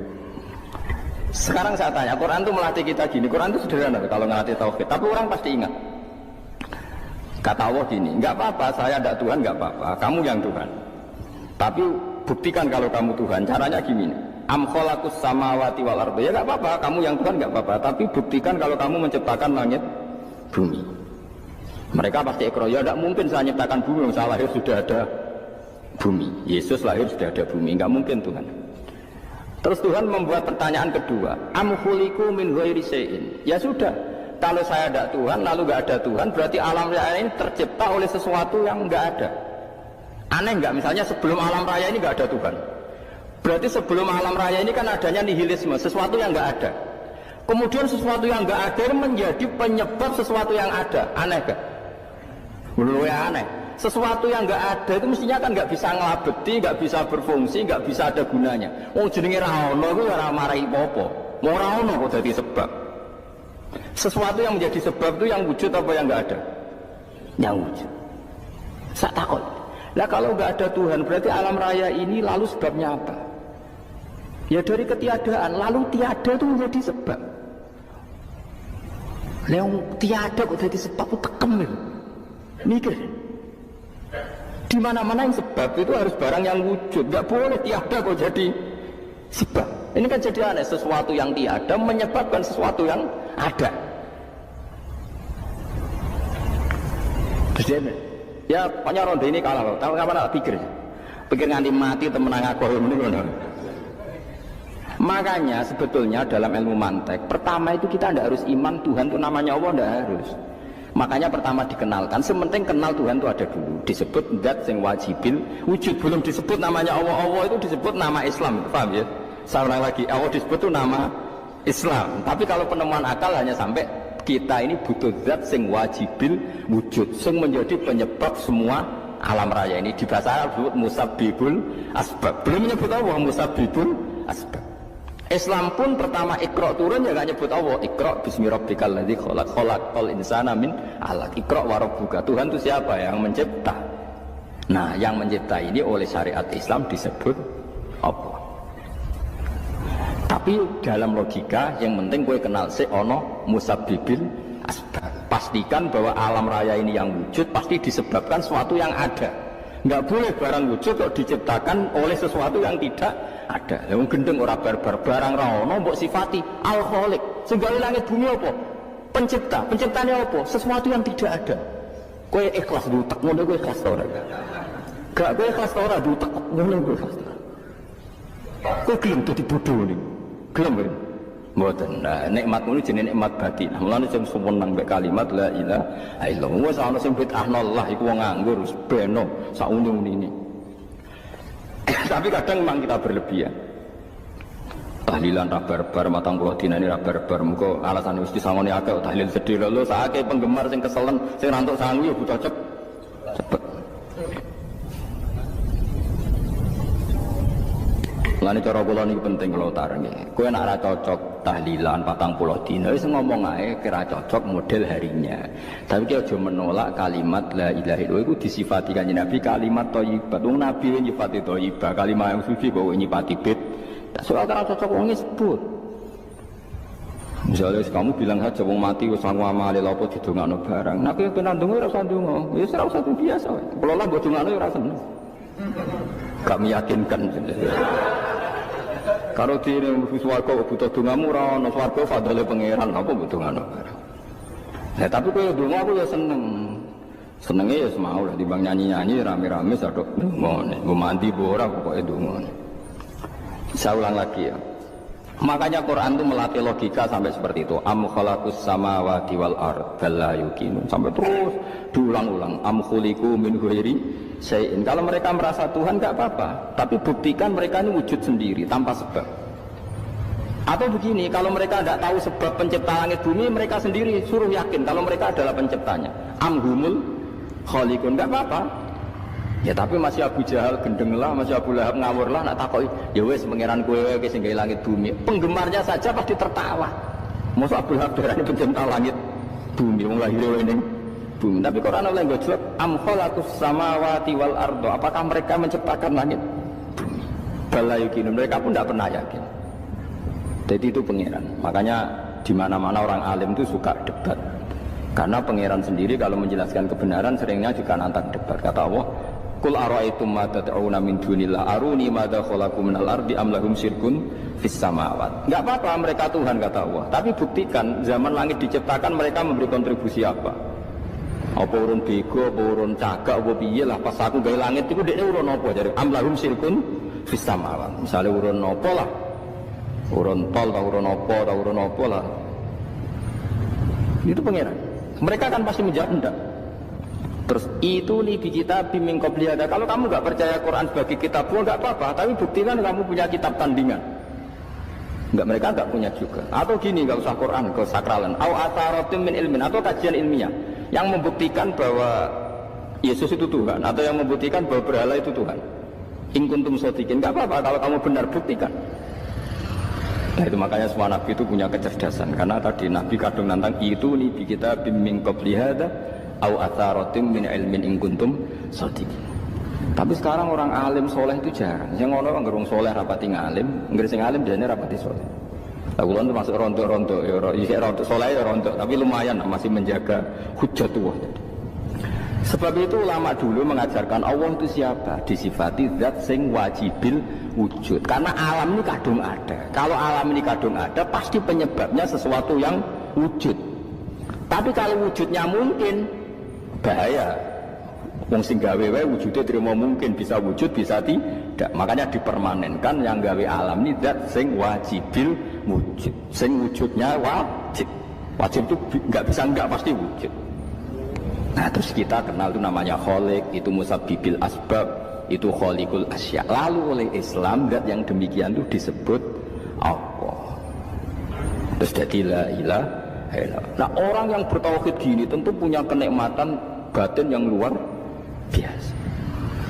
Sekarang saya tanya, Quran itu melatih kita gini. Quran itu sederhana kalau ngelatih tauhid. Tapi orang pasti ingat. Kata Allah gini, nggak apa-apa, saya tidak Tuhan, nggak apa-apa. Kamu yang Tuhan. Tapi buktikan kalau kamu Tuhan. Caranya gini. Am khalaqus samawati wal ardi. Ya nggak apa-apa, kamu yang Tuhan nggak apa-apa. Tapi buktikan kalau kamu menciptakan langit, bumi. Mereka pasti ikrar, ya tidak mungkin saya menciptakan bumi, saya lahir sudah ada bumi. Yesus lahir sudah ada bumi, nggak mungkin Tuhan. Terus Tuhan membuat pertanyaan kedua, am khuliqu min ghairi syai'in. Ya sudah, kalau saya tidak Tuhan, lalu nggak ada Tuhan, berarti alam raya ini tercipta oleh sesuatu yang nggak ada. Aneh nggak? Misalnya sebelum alam raya ini nggak ada Tuhan. Berarti sebelum alam raya ini kan adanya nihilisme, sesuatu yang nggak ada. Kemudian sesuatu yang nggak ada menjadi penyebab sesuatu yang ada. Aneh gak? Menurut saya aneh. Sesuatu yang nggak ada itu mestinya kan nggak bisa ngelabeti, nggak bisa berfungsi, nggak bisa ada gunanya. Oh jenenge ra ono iku ora marai apa-apa. Mau ra ono kok jadi sebab. Sesuatu yang menjadi sebab itu yang wujud apa yang nggak ada? Yang wujud. Sak takut. Lah kalau nggak ada Tuhan berarti alam raya ini lalu sebabnya apa? Ya dari ketiadaan, lalu tiada itu menjadi sebab. Yang tiada kok jadi sebab itu tekem itu. Mikir. Di mana-mana yang sebab itu harus barang yang wujud. Nggak boleh tiada kok jadi sebab. Ini kan jadi aneh, sesuatu yang tiada menyebabkan sesuatu yang ada. Jadi, ya pokoknya ronde ini kalah. Tahu kapan tak pikir? Pikir nganti mati temenang aku ini. Makanya sebetulnya dalam ilmu mantek, pertama itu kita tidak harus iman Tuhan itu namanya Allah, tidak harus. Makanya pertama dikenalkan, sementing kenal Tuhan itu ada dulu. Disebut zat sing wajibil wujud, belum disebut namanya Allah. Allah itu disebut nama Islam, paham ya? Saya ulang lagi, Allah disebut itu nama Islam. Tapi kalau penemuan akal hanya sampai kita ini butuh zat sing wajibil wujud, sing menjadi penyebab semua alam raya ini. Di bahasa Arab disebut musabbibul asbab. Belum menyebut Allah musabbibul asbab. Islam pun pertama Iqra turun ya gak nyebut Allah. Iqra bismi rabbikal ladzi khalaq, khalaqal insana min 'alaq. Iqra wa rabbuka. Tuhan itu siapa? Yang mencipta. Nah, yang mencipta ini oleh syariat Islam disebut Allah. Tapi dalam logika yang penting gue kenal si ono musabbibil asbab. Pastikan bahwa alam raya ini yang wujud pasti disebabkan sesuatu yang ada. Nggak boleh barang wujud kok diciptakan oleh sesuatu yang tidak ada. Yang gendeng ora barbar barang ra ono mbok sifati al-khaliq. Sing gawe langit bumi apa? Pencipta. Penciptanya apa? Sesuatu yang tidak ada. Kowe ikhlas dutek ngono kowe ikhlas ora? Gak kowe ikhlas ora dutek ngono kowe ikhlas. Kowe gelem dadi bodho ning. Gelem kowe. Mboten. Nah, nikmat ini jenenge nikmat batin. Mulane sing suwenang mek kalimat la ilaha illallah. Wis ana sing bid'ahnallah iku wong nganggur wis beno sak unyu-unyu. Tapi kadang memang kita berlebihan. Tahlilan ra barbar matang kula dina ini ra barbar. Muga alasane wis disangoni akeh tahlil sedih lho sakake penggemar sing keselen sing rantuk sangu ya butuh cepet. Lan cara kula niki penting kula utarengi. Kowe nek ora cocok tahlilan 40 dina wis ngomong ae kira cocok model harinya. Tapi ki aja menolak kalimat la ilaha illallah iku disifati Kanjeng Nabi kalimat thayyibah. Wong Nabi nyifati thayyibah, kalimat yang suci kok nyifati bid. Tak soal ora cocok wong sebut. Misalnya kamu bilang saja wong mati wis sangu amale lha apa didongakno barang. Nek kowe tenan ndonga ora usah ndonga. Ya ora usah biasa wae. Kalau lah mbok dongakno ya ora seneng. Gak meyakinkan. Kalau di swarga butuh dongamu ora ono swarga fadhole pangeran apa mbok dongakno barang. Nah, tapi kowe ndonga aku ya seneng. Senenge ya semau lah timbang nyanyi-nyanyi rame-rame sadok ndonga. Mbok mandi mbok ora pokoke ndonga. Saya ulang lagi ya. Makanya Quran itu melatih logika sampai seperti itu. Am khalaqus samawati wal ard bal la yuqinun. Sampai terus diulang-ulang. Am khuliqu min ghairi syai'in. Kalau mereka merasa Tuhan enggak apa-apa, tapi buktikan mereka ini wujud sendiri tanpa sebab. Atau begini, kalau mereka tidak tahu sebab pencipta langit bumi, mereka sendiri suruh yakin kalau mereka adalah penciptanya. Am humul khaliqun, enggak apa-apa. Ya tapi masih Abu Jahal gendeng lah, masih Abu Lahab ngawur lah, nak takoki, ya wes pangeran kowe wae sing gawe langit bumi. Penggemarnya saja pasti tertawa. Mosok Abu Lahab darane pencipta langit bumi, wong lahir ning bumi. Tapi Quran oleh nggo jawab, am khalaqus samawati wal ardo. Apakah mereka menciptakan langit bumi? Bala yakin, mereka pun tidak pernah yakin. Jadi itu pangeran. Makanya di mana-mana orang alim itu suka debat. Karena pangeran sendiri kalau menjelaskan kebenaran seringnya juga nantang debat. Kata Allah, Qul ara'aytum ma tad'una min dunillah aruni madza khalaqu minal ardi am lahum syirkun fis samawat. Enggak apa-apa mereka Tuhan kata Allah, tapi buktikan zaman langit diciptakan mereka memberi kontribusi apa? Apa urun bego, apa urun cagak, apa piye lah pas aku gawe langit iku dekne urun apa jare am lahum syirkun fis samawat. Misale urun apa lah? Urun tol ta urun apa lah. Itu pangeran. Mereka kan pasti menjawab enggak. Terus itu nih di kitab min qabli hada. Kalau kamu nggak percaya Quran sebagai kitab, nggak apa-apa. Tapi buktikan kamu punya kitab tandingan. Nggak, mereka nggak punya juga. Atau gini, nggak usah Quran, ke sakralan. Au ataratim min ilmin, atau kajian ilmiah yang membuktikan bahwa Yesus itu Tuhan, atau yang membuktikan bahwa berhala itu Tuhan. In kuntum shodiqin, nggak apa-apa. Kalau kamu benar buktikan. Nah itu makanya semua Nabi itu punya kecerdasan. Karena tadi Nabi kadung nantang itu nih di kitab min qabli hada. Au atharatim min ilmin in kuntum shadiqin. Tapi sekarang orang alim soleh itu jarang. Yang ngono wong gerung soleh rapati ngalim, ngger sing alim dene rapati soleh. Lah kula termasuk rontok-rontok ya isih rontok soleh ya rontok, tapi lumayan masih menjaga hujjatullah. Sebab itu ulama dulu mengajarkan Allah itu siapa? Disifati zat sing wajibil wujud. Karena alam ini kadung ada. Kalau alam ini kadung ada, pasti penyebabnya sesuatu yang wujud. Tapi kalau wujudnya mungkin bahaya. Wong sing gawe wae wujude terima mungkin bisa wujud bisa tidak. Makanya dipermanenkan yang gawe alam ini zat sing wajibil wujud. Sing wujudnya wajib. Wajib itu enggak bisa enggak pasti wujud. Nah terus kita kenal itu namanya khaliq, itu musabbibil asbab, itu khaliqul asya. Lalu oleh Islam zat yang demikian itu disebut Allah. Terus jadi la ilaha illallah. Nah orang yang bertauhid gini tentu punya kenikmatan batin yang luar biasa.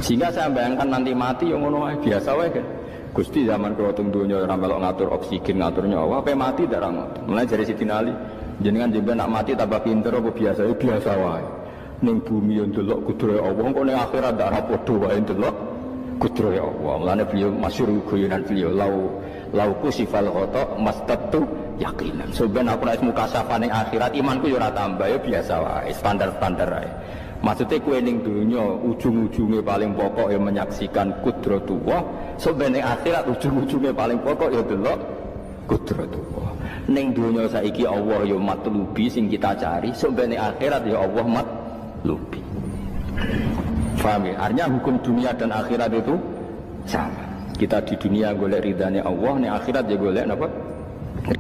Sehingga saya bayangkan nanti mati yang ngono biasa wae kan. Gusti zaman kula teng donya ora melok ngatur oksigen, ngatur nyawa, ape mati ndak ra ngoten. Mulai dari Sidin Ali, jenengan jenengan nak mati tambah pinter apa biasa? Ya biasa wae. Ning bumi yo ndelok kudrohe Allah, kok ning akhirat ndak ra padha wae ndelok kudrohe Allah. Mulane beliau masyhur guyonan beliau lau kusifal ghata mastatu yakinan. Sebenarnya aku nek mukasafah ning akhirat imanku yo ora tambah ya biasa wae, standar-standar wae. Maksudnya kue ning dunia ujung-ujungnya paling pokok yang menyaksikan kudratullah. Sebenarnya akhirat ujung-ujungnya paling pokok ya delok kudratullah. Ning dunia saiki Allah ya matlubi sing kita cari. Sebenarnya akhirat ya Allah matlubi. Paham ya? Artinya hukum dunia dan akhirat itu sama. Kita di dunia golek ridhanya Allah, ning akhirat ya golek napa?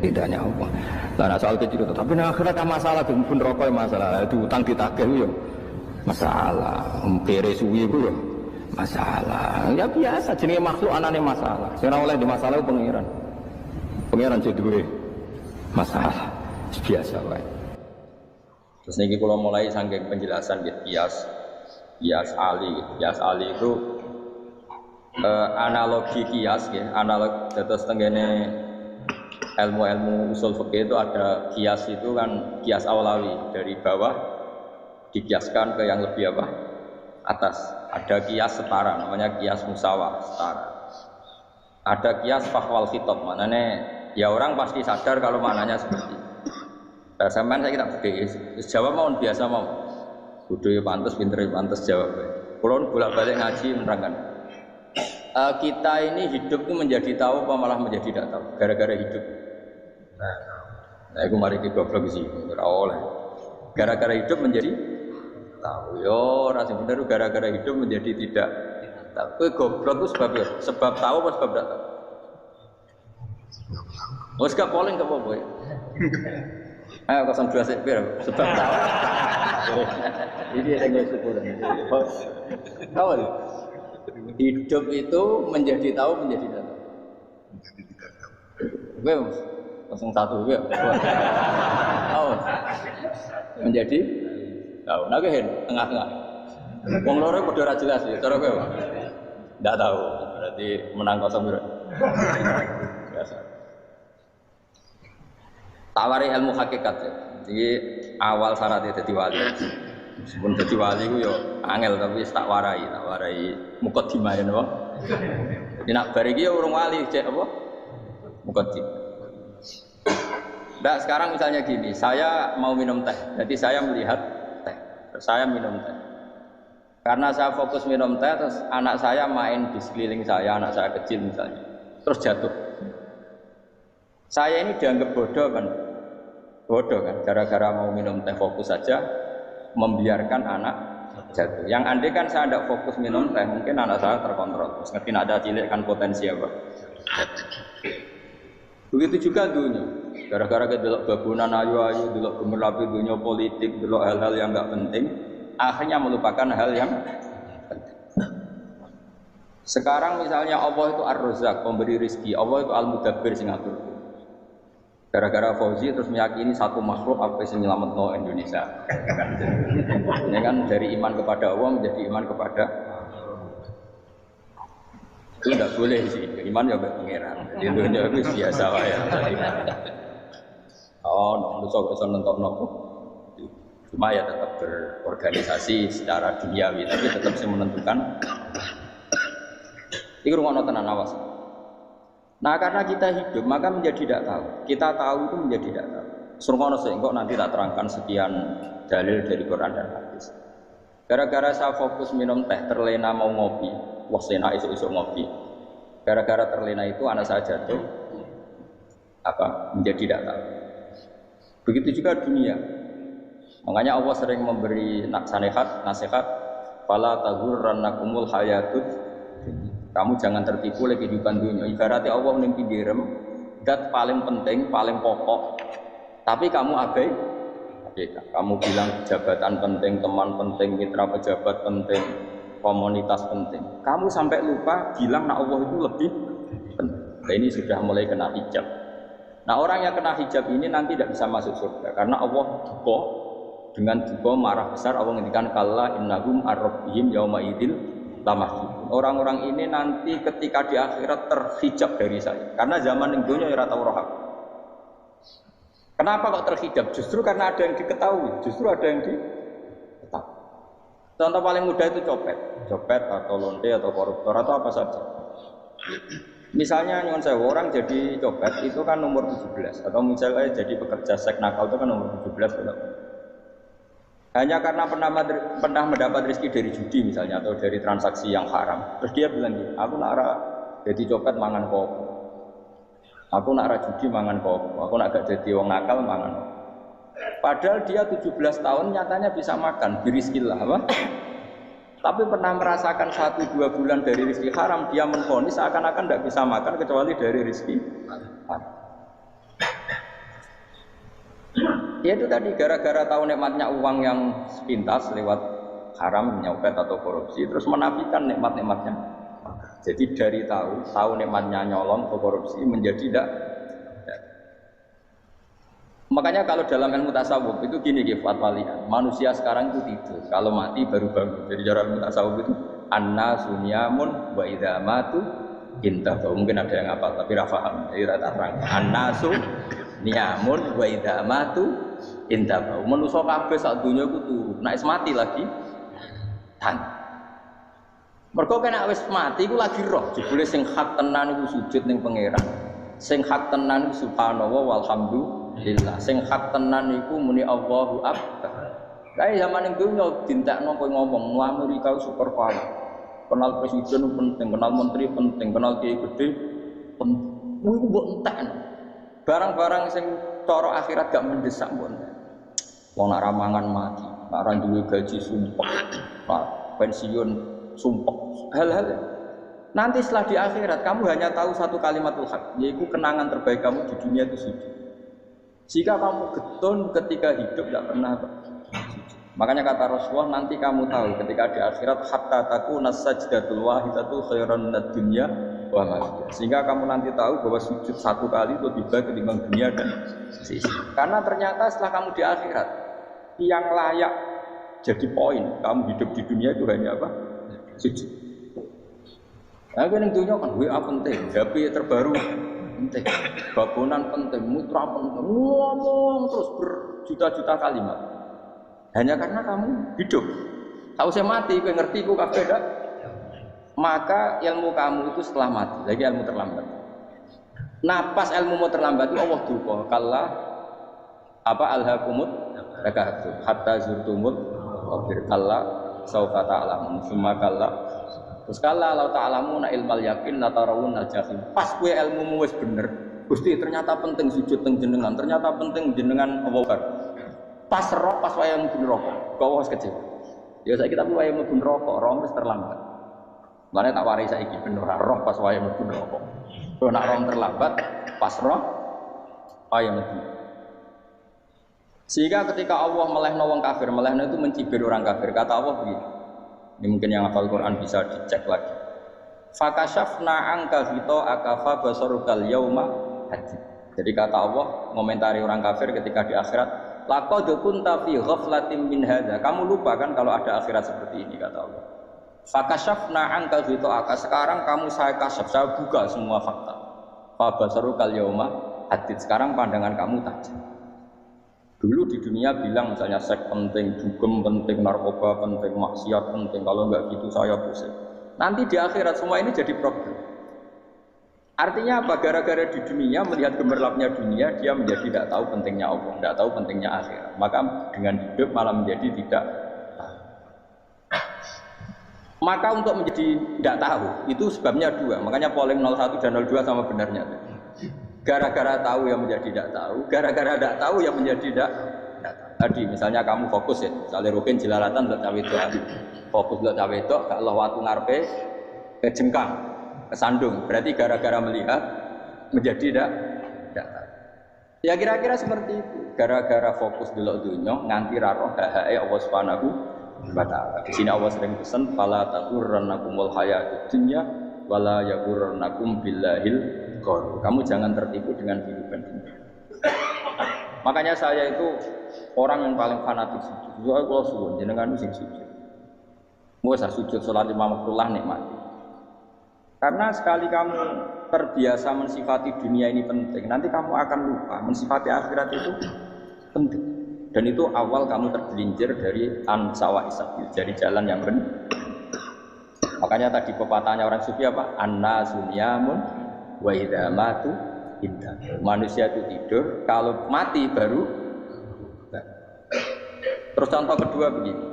Ridhanya Allah. Lah soal kecil tapi ning akhirat masalah pun rokok masalah itu utang ditagih yo. Masalah, kere suwi itu ya masalah. Ya biasa, jenenge makhluk anane masalah. Sing ora oleh di masalah pengiran. Pengiran duwe masalah. Biasa wae. Terus niki kula mulai saking penjelasan nggih kias ali. Kias ali itu analogi kias nggih, analog terus tengene ilmu-ilmu usul fikih itu ada kias itu kan kias awlawi dari bawah dikiaskan ke yang lebih apa? Atas. Ada kias setara, namanya kias musawah, setara. Ada kias fahwal khitab, maknanya ya orang pasti sadar kalau maknanya seperti itu. Sampean saya kita beda. Jawab mau biasa mau. Budaya pantas, pinter pantas jawab. Kalau bolak-balik ngaji menerangkan. Kita ini hidup itu menjadi tahu apa malah menjadi tidak tahu gara-gara hidup. Nah, aku mari kita goblok sih, oleh. Gara-gara hidup menjadi tahu. Yo, rasa bener gara-gara hidup menjadi tidak tahu. Goblok itu sebabnya sebab tahu apa sebab tidak tahu. Wes gak polling ke apa-apa. Ayo 02 sepir sebab tahu. Ini yang syukur. Tahu ya? Hidup itu menjadi tahu menjadi tidak tahu. Gue 01 gue. Tahu. Menjadi tahu. Nah gue tengah-tengah. Wong loro padha ora jelas ya, cara kowe. Ndak tahu. Berarti menang 0 berarti. Biasa. Tawari ilmu hakikat ya. Jadi awal syaratnya jadi wali. Meskipun jadi wali ku yo angel tapi tak warai mukadimah ya napa. Jadi nak bar iki urung wali cek apa? Mukadimah. Nah sekarang misalnya gini, saya mau minum teh, jadi saya melihat teh, saya minum teh. Karena saya fokus minum teh, terus anak saya main di sekeliling saya, anak saya kecil misalnya, terus jatuh. Saya ini dianggap bodoh kan, gara-gara mau minum teh fokus saja, membiarkan anak jatuh. Yang andai kan saya tidak fokus minum teh, mungkin anak saya terkontrol. Terus ngerti ada cilik kan potensi apa? Begitu juga dunia. Gara-gara kita delok babunan ayu-ayu, delok gemerlapi dunia politik, delok hal-hal yang enggak penting, akhirnya melupakan hal yang penting. Sekarang misalnya Allah itu Ar-Razzaq, pemberi rezeki, Allah itu Al-Mudabbir sing ngatur. Gara-gara Fauzi terus meyakini satu makhluk apa yang nyelametno Indonesia. Ini kan dari iman kepada Allah menjadi iman kepada itu tidak boleh sih, iman ya pengeran. Di dunia itu biasa ya. Oh, bisa nonton nopo. Cuma ya tetap berorganisasi secara duniawi, tapi tetap sih menentukan. Ini rumah tenan awas. Nah karena kita hidup maka menjadi tidak tahu. Kita tahu itu menjadi tidak tahu. Surmono sehingga nanti tak terangkan sekian dalil dari Quran dan hadis. Gara-gara saya fokus minum teh terlena mau ngopi, wah sena isu-isu ngopi. Gara-gara terlena itu anak saya jatuh, menjadi tidak tahu. Begitu juga dunia. Makanya Allah sering memberi nasihat, fala taghurrannakumul hayatud. Kamu jangan tertipu oleh kehidupan dunia. Ibaratnya Allah menimpi direm, dat paling penting, paling pokok. Tapi kamu abaikan. Kamu bilang jabatan penting, teman penting, mitra pejabat penting, komunitas penting. Kamu sampai lupa bilang nak Allah itu lebih penting. Nah, ini sudah mulai kena hijab. Nah orang yang kena hijab ini nanti tidak bisa masuk surga karena Allah duka dengan duka marah besar. Allah ngendikan kalla innahum ar-rabbihim yauma idzil lamahjubun. Orang-orang ini nanti ketika di akhirat terhijab dari saya karena zaman yang dunia ora tau roh aku. Kenapa kok terhijab? Justru karena ada yang diketahui, justru ada yang diketahui. Contoh paling mudah itu copet atau lonte atau koruptor atau apa saja. Misalnya nyuwun sewu orang jadi copet itu kan nomor 17 atau misalnya jadi pekerja seks nakal itu kan nomor 17 gitu. Hanya karena pernah mendapat rezeki dari judi misalnya atau dari transaksi yang haram. Terus dia bilang gitu, aku nak jadi copet mangan kopi. Aku nak judi mangan kopi. Aku nak gak jadi wong nakal mangan kopi. Padahal dia 17 tahun nyatanya bisa makan, birizkillah apa? Tapi pernah merasakan 1-2 bulan dari rezeki haram, dia menvonis seakan-akan tidak bisa makan kecuali dari rezeki haram. Ya itu tadi gara-gara tahu nikmatnya uang yang sepintas lewat haram, nyopet atau korupsi, terus menafikan nikmat-nikmatnya. Jadi dari tahu nikmatnya nyolong atau korupsi menjadi tidak. Makanya kalau dalam ilmu tasawuf itu gini fatwalian, manusia sekarang itu tidur, kalau mati baru bangun. Jadi cara ilmu tasawuf itu annasu niyamun wa idza matu intahu. Mungkin ada yang hafal tapi ra paham. Jadi rata terang. Annasu niyamun wa idza matu intahu. Manusa kabeh sak donya iku turu. Nek wis mati lagi tan. Mergo kena wis mati iku lagi roh. Jebule sing hak tenan iku sujud ning pangeran. Sing hak tenan subhanallah walhamdulillah lillah. Sing hak tenan iku muni Allahu Akbar. Kae zaman ning dunya dintekno kowe ngomong Amerika super power. Kenal presiden penting, kenal menteri penting, kenal kiai gede penting. Iku mbok entekno. Barang-barang sing cara akhirat gak mendesak mbok entek. Wong nak ramangan mati, nak ra duwe gaji sumpek, pensiun sumpek. Hal-hal nanti setelah di akhirat kamu hanya tahu satu kalimatul haq, yaitu kenangan terbaik kamu di dunia itu sujud. Jika kamu getun ketika hidup tidak pernah sujud. Makanya kata Rasulullah, nanti kamu tahu ketika di akhirat hatta takuna sajdatul wahidatu khairan minad dunya wa ma fiha. Sehingga kamu nanti tahu bahwa sujud satu kali lebih baik ketimbang dunia dan sisi. Karena ternyata setelah kamu di akhirat, yang layak jadi poin kamu hidup di dunia itu hanya apa? Sujud. Nah, yang dunia kan WA penting, HP terbaru penting, babonan penting, mutra penting, ngomong terus berjuta-juta kalimat. Hanya karena kamu hidup. Tahu saya mati, kowe ngerti ku kabeh dak? Maka ilmu kamu itu setelah mati, lagi ilmu terlambat. Napas ilmumu terlambat itu Allah duka. Kalla apa alhaqumut takahatu hatta zurtumul qabir. Kalla saufa ta'lamun, summa kalla. Terus kalla law ta'lamuna ilmal yakin la tarawun al-jahim. Pas kowe ilmumu wis bener, Gusti ternyata penting sujud teng jenengan, ternyata penting jenengan Allah. Pas roh, pas wayang mlebu neraka, kok wis kecil. Ya saiki tapi wayang mlebu neraka, roh wis terlambat. Mane tak warai saiki ben ora roh pas wayang mlebu neraka. Kok nek roh terlambat, pas roh wayang mlebu. Sehingga ketika Allah melehno wong kafir, melehno itu mencibir orang kafir. Kata Allah begini. Ini mungkin yang hafal Quran bisa dicek lagi. Fakashafna angka hito akafa basarukal yauma hadid. Jadi kata Allah ngomentari orang kafir ketika di akhirat, laqad kunta fi ghaflatin min hadza. Kamu lupa kan kalau ada akhirat seperti ini, kata Allah. Fakashafna anka ghita'aka. Sekarang kamu saya kasyaf, saya buka semua fakta. Fa basarukal yauma hadid. Sekarang pandangan kamu tajam. Dulu di dunia bilang misalnya seks penting, dugem penting, narkoba penting, maksiat penting. Kalau enggak gitu saya pusing. Nanti di akhirat semua ini jadi problem. Artinya apa? Gara-gara di dunia melihat gemerlapnya dunia, dia menjadi tidak tahu pentingnya Allah, tidak tahu pentingnya akhirat. Maka dengan hidup malah menjadi tidak tahu. Maka untuk menjadi tidak tahu itu sebabnya dua. Makanya polling 01 dan 02 sama benarnya. Gara-gara tahu yang menjadi tidak tahu, gara-gara tidak tahu yang menjadi tidak tahu. Tadi misalnya kamu fokus ya, misalnya Rukin jelalatan buat cawe itu, fokus buat cawe itu, kalau waktu ngarepe kejengkang. Kesandung, berarti gara-gara melihat menjadi tidak tahu. Ya kira-kira seperti itu. Gara-gara fokus delok dunya nganti ra roh hae Allah Subhanahu wa taala. Di sini Allah sering pesan fala taghurrannakumul hayatud dunya wala yaghurrannakum billahil ghurur. Kamu jangan tertipu dengan kehidupan dunia. Makanya saya itu orang yang paling fanatik sujud. Saya kalau suwun jenengan sing sujud. Mau sujud salat lima waktullah nikmati. Karena sekali kamu terbiasa mensifati dunia ini penting, nanti kamu akan lupa mensifati akhirat itu penting. Dan itu awal kamu tergelincir dari an-sawa isabil, dari jalan yang benar. Makanya tadi pepatahnya orang sufi apa? An-nasu niyamun wa idza matu indah. Manusia itu tidur, kalau mati baru. Terus contoh kedua begini.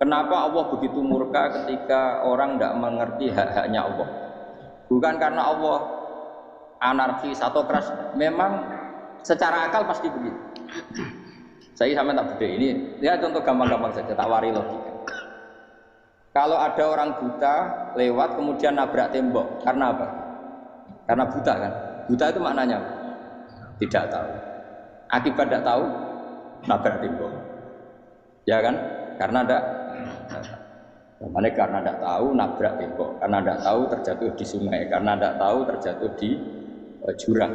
Kenapa Allah begitu murka ketika orang tidak mengerti hak-haknya Allah? Bukan karena Allah anarkis atau keras, memang secara akal pasti begitu. Saya sampai tak beda ini, ya contoh gampang-gampang saja, tak wari logika. Kalau ada orang buta lewat kemudian nabrak tembok, karena apa? Karena buta kan? Buta itu maknanya tidak tahu. Akibat tidak tahu, nabrak tembok. Ya kan? Karena tidak. Makanya karena tidak tahu nabrak tembok, karena tidak tahu terjatuh di sungai, karena tidak tahu terjatuh di jurang.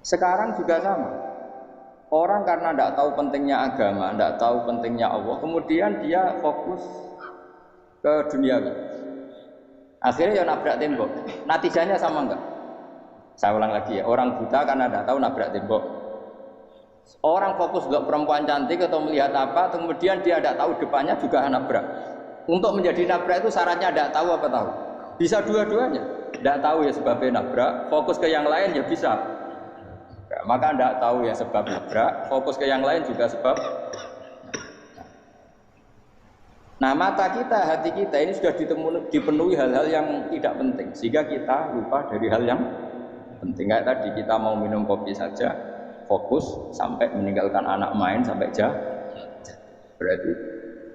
Sekarang juga sama. Orang karena tidak tahu pentingnya agama, tidak tahu pentingnya Allah, kemudian dia fokus ke duniawi. Akhirnya ya nabrak tembok. Natijanya sama enggak? Saya ulang lagi ya. Orang buta karena tidak tahu nabrak tembok. Orang fokus ke perempuan cantik atau melihat apa, kemudian dia tidak tahu depannya juga nabrak. Untuk menjadi nabrak itu syaratnya tidak tahu apa tahu. Bisa dua-duanya. Tidak tahu ya sebabnya nabrak, fokus ke yang lain ya bisa. Maka Anda tahu ya sebab nabrak, fokus ke yang lain juga sebab. Nah mata kita, hati kita ini sudah dipenuhi hal-hal yang tidak penting, sehingga kita lupa dari hal yang penting. Kayak tadi kita mau minum kopi saja, fokus sampai meninggalkan anak main sampai jauh. Berarti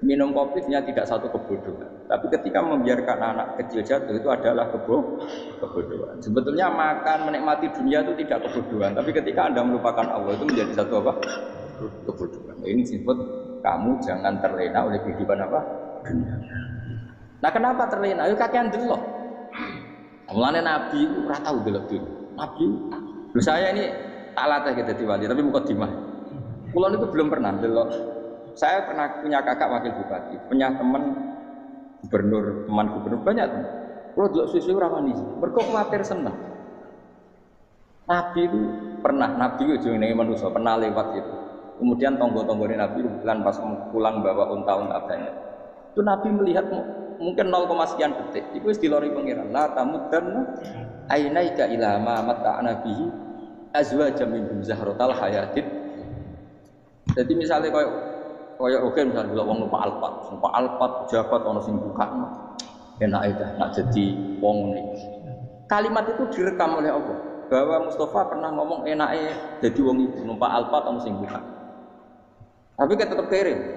minum kopi tidak satu kebodohan, tapi ketika membiarkan anak kecil jatuh itu adalah kebodohan. Sebetulnya makan menikmati dunia itu tidak kebodohan, tapi ketika Anda melupakan Allah itu menjadi satu apa? Kebodohan. Ini disebut kamu jangan terlena oleh kehidupan apa? Dunia. Nah kenapa terlena? Ayo kakean delok. Mulane Nabi itu ora tau delok dunia. Nabi, saya ini tak latih gitu wali, tapi mukadimah. Kulon itu belum pernah delok. Saya pernah punya kakak wakil bupati, punya teman gubernur banyak. Kalau dulu susu ramani, mereka khawatir senang. Nabi itu pernah, Nabi itu juga manusia pernah lewat itu. Kemudian tonggo-tonggonya Nabi bulan pas pulang bawa unta-unta banyak. Itu Nabi melihat mungkin 0, sekian detik. Itu istilori pengiran. La tamuddan ainaika ila ma mata'na bihi azwajan min zahratal hayatid. Jadi misalnya kayak oke misalnya bila wong numpak alpat jabat ono sing buka enak itu nak jadi wong ini. Kalimat itu direkam oleh Allah bahwa Mustafa pernah ngomong enake jadi wong itu numpak alpat ono sing buka. Tapi kan tetap kere.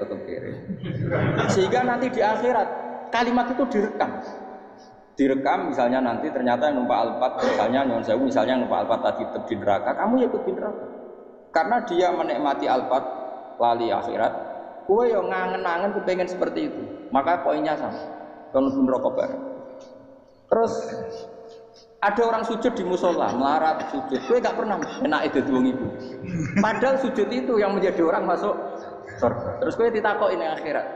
Sehingga nanti di akhirat kalimat itu direkam misalnya nanti ternyata yang numpak alpat misalnya nyon sewu misalnya numpak alpat tadi tetap di neraka, kamu ya ikut di neraka. Karena dia menikmati alpat lali akhirat. Kowe yang ngangen-angen kepengen seperti itu, maka poinnya sama. Kalau pun rokok bareng. Terus ada orang sujud di musola, melarat sujud. Kowe gak pernah enak itu wong ibu. Padahal sujud itu yang menjadi orang masuk surga. Terus kowe ditakoki ning akhirat.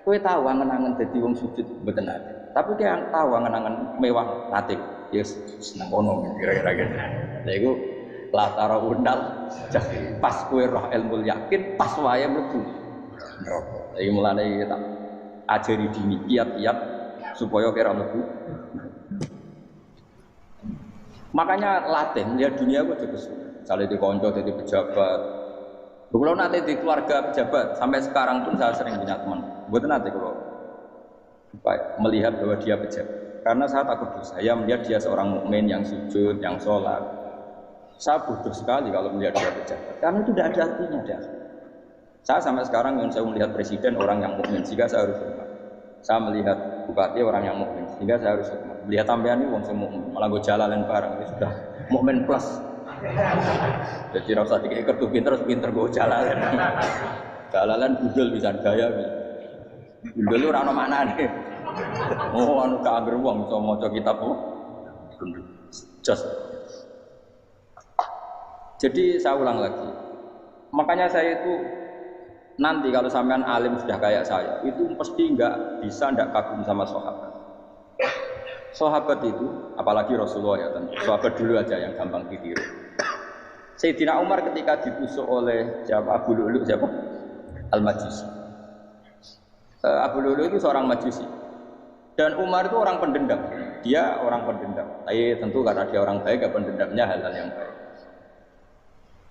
Kowe tahu angen-angen dadi wong sujud mboten ate. Tapi kowe yang tahu angen-angen mewah ate. Yes, seneng ono kira-kira gitu. Lha iku la tara undal pas kowe roh ilmu yakin pas wae mlebu neraka. Iki mulane kita ajari dini kiat-kiat supaya kira mlebu. Makanya latih lihat dunia kok terus. Misalnya di konco jadi pejabat. Kalau nanti di keluarga pejabat sampai sekarang pun saya sering punya teman. Buat nanti kalau melihat bahwa dia pejabat. Karena saya takut dosa. Saya melihat dia seorang mukmin yang sujud, yang sholat. Saya bodoh sekali kalau melihat dia pejabat. Karena itu tidak ada artinya dia. Saya sampai sekarang yang saya melihat presiden orang yang mukmin, sehingga saya harus hormat. Saya melihat bupati orang yang mukmin, sehingga saya harus hormat. Melihat tampilan ini orang yang mukmin, malah gue jalanin bareng ini sudah mukmin plus. Jadi rasa dikit kertu pinter gue jalanin. Jalanin budel bisa gaya. Budel lu rano mana nih? Oh, anu kager uang bisa mau kitab oh. Just. Jadi saya ulang lagi. Makanya saya itu nanti kalau sampean alim sudah kayak saya, itu pasti nggak kagum sama sahabat. Sahabat itu, apalagi Rasulullah ya tentu. Sahabat dulu aja yang gampang ditiru. Sayyidina Umar ketika ditusuk oleh siapa? Abu Lu'lu siapa? Al-Majusi. Abu Lu'lu itu seorang Majusi. Dan Umar itu orang pendendam. Dia orang pendendam. Tapi tentu karena dia orang baik, pendendamnya hal-hal yang baik.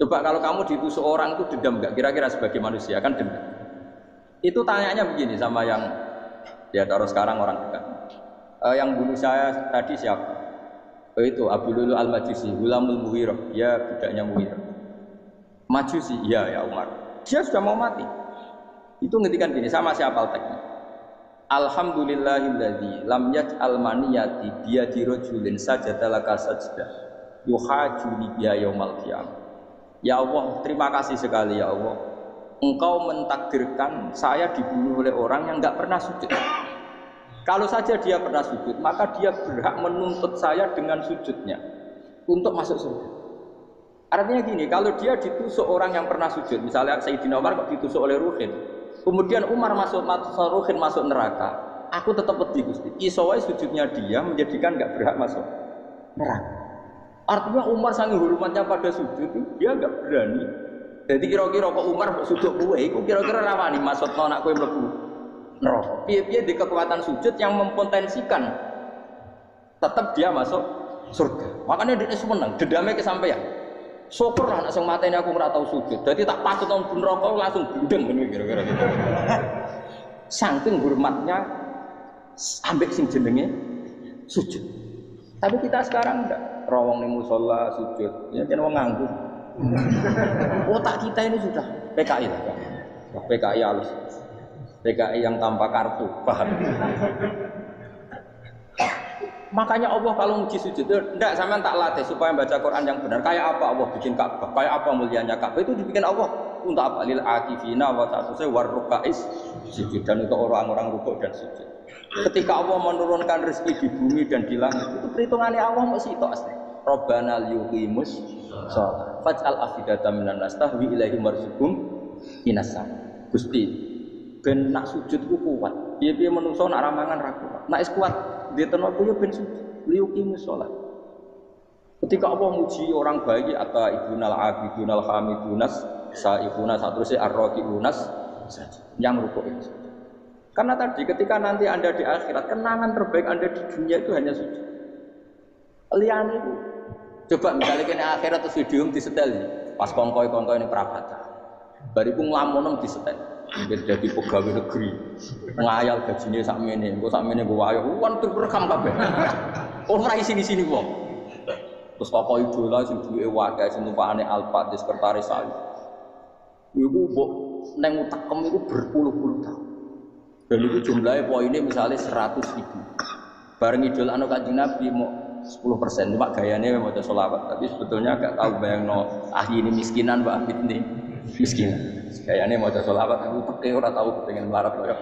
Coba kalau kamu ditusuk orang itu dendam enggak? Kira-kira sebagai manusia kan dendam. Itu tanyanya begini sama yang ya taruh sekarang orang dekat. Yang bunuh saya tadi siapa? Itu Abu Lu'lu Al-Majusi, Gulamul Mughirah, dia budaknya Mughirah. Majusi, iya ya Umar. Dia sudah mau mati. Itu ngetikan gini, sama siapa teknya? Alhamdulillahilladzi lam yaj'al maniyati biyadi rajulin sajadalaka sajdah yuhajuni biya yaumal qiyamah. Ya Allah, terima kasih sekali ya Allah. Engkau mentakdirkan saya dibunuh oleh orang yang enggak pernah sujud. Kalau saja dia pernah sujud, maka dia berhak menuntut saya dengan sujudnya untuk masuk surga. Artinya gini, kalau dia ditusuk orang yang pernah sujud, misalnya Sayyidina Umar kok ditusuk oleh Ruhin, kemudian Umar Ruhin masuk neraka, aku tetap pedih Gusti. Isowai sujudnya dia menjadikan enggak berhak masuk neraka. Artinya Umar sangat hormatnya pada sujud, dia enggak berani. Jadi kira-kira kok Umar sujud kowe, iku kira-kira rawani maksudno anak kowe mlebu neraka. Piye-piye di kekuatan sujud yang mempotensikan tetap dia masuk surga. Makanya dia senang, dendamnya kesampaian. Syukur lah nek sing mateni aku ora tau sujud. Dadi tak patut nang neraka langsung bundeng ngene kira-kira gitu. Saking hormatnya ambek sing jenenge sujud. Tapi kita sekarang enggak. Rawong ning musala sujud, ya jen wong nganggur. Otak kita ini sudah PKI lah. PKI halus. PKI yang tanpa kartu, paham? Makanya Allah kalau muji sujud, enggak sampean tak latih supaya baca Quran yang benar. Kayak apa Allah bikin Ka'bah? Kayak apa mulianya Ka'bah? Itu dibikin Allah untuk apa? Lil akifina wa ta'tusai warrukais sujud, dan untuk orang-orang rukuk dan sujud. Ketika Allah menurunkan rezeki di bumi dan di langit, itu perhitungannya Allah masih itu asli. Rabbana liyuqimus shalah faj'al afidatan minan nas tahwi ilaihim warzuqhum minas sama. Gusti ben nak sujud ku kuat. Piye-piye menungso nak ramangan ra kuat. Nak is kuat di tenaga yo ben sujud. Liyuqimus shalah. Ketika Allah muji orang baik atau ibunal abidunal hamidunas sa'ifunas satrusé arraqiunas yang rukuk itu. Karena tadi ketika nanti Anda di akhirat, kenangan terbaik Anda di dunia itu hanya sujud. Liane itu. Coba misalnya kene akhirat terus video disetel pas kongkoi-kongkoi ini perabatan. Bariku nglamonem disetel. Jadi pegawai negeri. Ngayal gajine sakmene, engko sakmene go wayo, wan rekam kabeh. Ora sini-sini wong. Terus tokoh idola sing duwe wadah sing tumpakane Alphard di sekretaris saya. Iku mbok neng utakem iku berpuluh-puluh tahun. Dan itu jumlahnya poinnya misalnya 100.000. Bareng idola anu Kanjeng Nabi mau 10%, cuma gayanya mau ada sholawat, tapi sebetulnya agak tahu bayang ahli ini miskinan, Mbak Abid ini miskinan. Gayanya mau ada sholawat, aku pakai orang tahu pengen melarat loh.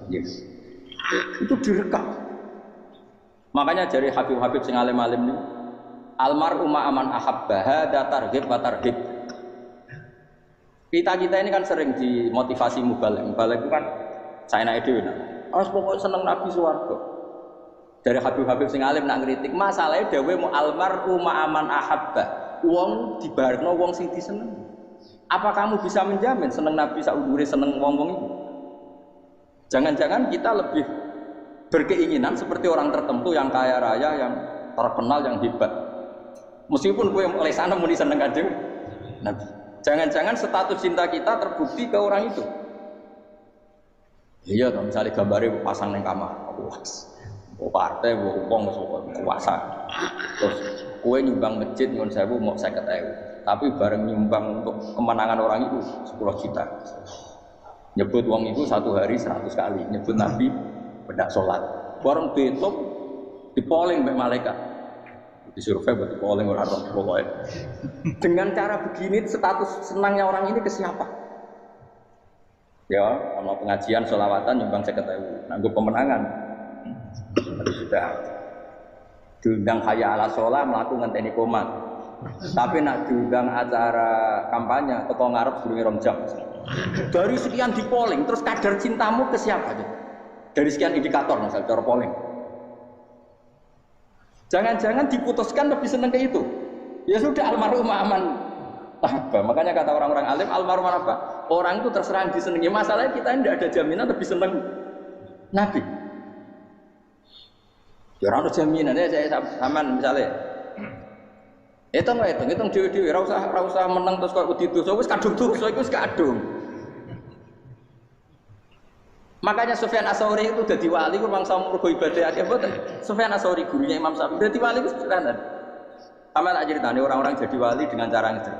Yes. Itu direkam. Makanya dari Habib-Habib sing alim-alim ini, almar'u ma'aman ahabba hada targhib wa tarhib. Kita ini kan sering dimotivasi mubalek. Mubalek itu kan China itu. Harus pokoknya seneng Nabi swarga. Dari Habib-Habib sing alim nak ngritik, masalahnya dawe mu almar'u ma'aman ahabba. Wong dibarno wong sing diseneng. Apa kamu bisa menjamin seneng Nabi saudure seneng wong-wong itu? Jangan-jangan kita lebih berkeinginan seperti orang tertentu yang kaya raya, yang terkenal, yang hebat. Meskipun gue oleh sana muni seneng Kanjeng Nabi. Jangan-jangan status cinta kita terbukti ke orang itu. Iya, kalau misalnya gambarnya pasang di kamar, puas. Partai, wong kuasa. Terus kue nyumbang masjid nyuwun sewu mau 50.000. Tapi bareng nyumbang untuk kemenangan orang itu 10 juta. Nyebut wong itu satu hari 100 kali. Nyebut Nabi bedak sholat. Bareng besok dipoling mbek malaikat. Disurvei buat dipoling orang pokoknya. Dengan cara begini status senangnya orang ini ke siapa? Ya, kalau pengajian sholawatan nyumbang 50.000. Nanggup pemenangan. Sudah diundang kaya ala sholat melakukan teknik komat, tapi nak diundang acara kampanye teko ngarep sedurunge 2 jam. Dari sekian di polling, terus kadar cintamu ke siapa? Dari sekian indikator misal cara polling. Jangan-jangan diputuskan lebih seneng ke itu. Ya sudah almarhum aman. Apa? Makanya kata orang-orang alim almarhum apa? Orang itu terserah disenangi. Masalahnya kita tidak ada jaminan lebih seneng Nabi. Ya orang jaminan ya saya saman misalnya. Hitung dewi-dewi, ora usah menang terus kok wedi dosa wis kadung dosa iku wis kadung. Makanya Sufyan Ats-Tsauri itu dadi wali ku mangsa mergo ibadah akeh mboten. Sufyan Ats-Tsauri gurunya Imam Syafi'i dadi wali ku sederhana. Sama tak ceritane orang-orang jadi wali dengan cara itu.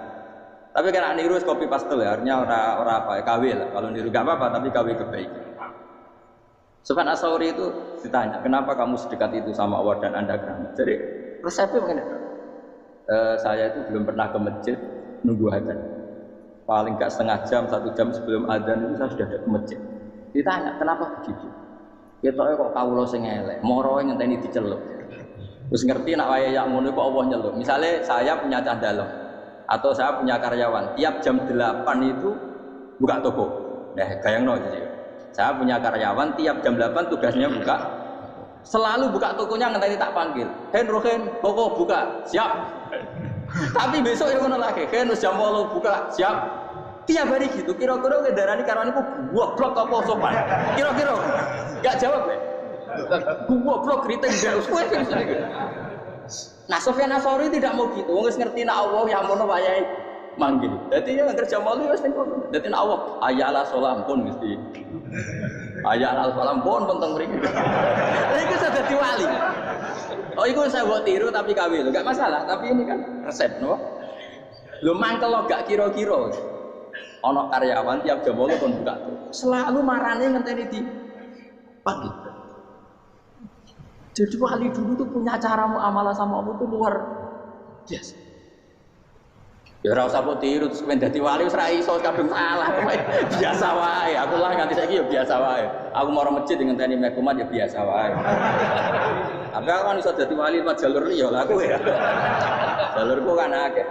Tapi kan niru copy paste ya, artinya ora apa ya KW lah. Kalau niru enggak apa-apa tapi KW kebaikan. Sufyan Ats-Tsauri itu ditanya, kenapa kamu sedekat itu sama Allah dan Anda keramat? Jadi resepnya begini, saya itu belum pernah ke masjid nunggu adzan. Paling nggak setengah jam, 1 jam sebelum adzan itu saya sudah ada ke masjid. Ditanya, kenapa begitu? Kita kok kawula sing elek, moroe ngenteni diceluk. Terus ngerti nak waya yak ngono kok Allah nyeluk. Misalnya saya punya cah dalem atau saya punya karyawan, tiap jam 8 itu buka toko. Nah, gayangno jadi. Saya punya karyawan tiap jam 8 tugasnya buka. Selalu buka tokonya ngenteni tak panggil. Rohen, toko buka. Siap. Tapi besok ya ngono lagi. Wis jam 8 buka. Siap. Tiap hari gitu. Kira-kira ngendarani karyawan iku goblok apa sopan? Kira-kira. Enggak jawab ya. Goblok kriting ndak usah. Nah Sufyan Ats-Tsauri tidak mau gitu, wis ngerti nek Allah yang ngono wayahe manggil. Dadi ya kerja malu wis ning kono. Dadi nek Allah ayala salam pun mesti. Ayala salam pun teng mriki. Iku sudah dadi wali. Oh iku saya buat tiru tapi kawin, enggak masalah, tapi ini kan resep no. Lho mangkel lo gak kira-kira. Ana karyawan tiap jam 8 kon buka tuh. Selalu marane ngenteni di pagi. Jadi wali dulu tuh punya cara muamalah sama Allah tuh luar biasa. Ya ora usah mbok tiru terus men dadi wali wis ra iso kadung salah. Biasa wae. Aku lah nganti saiki ya biasa wae. Aku mau masjid ngenteni mekumat ya biasa wae. Tapi aku kan iso dadi wali lewat jalur liya lah aku ya. Jalurku kan akeh.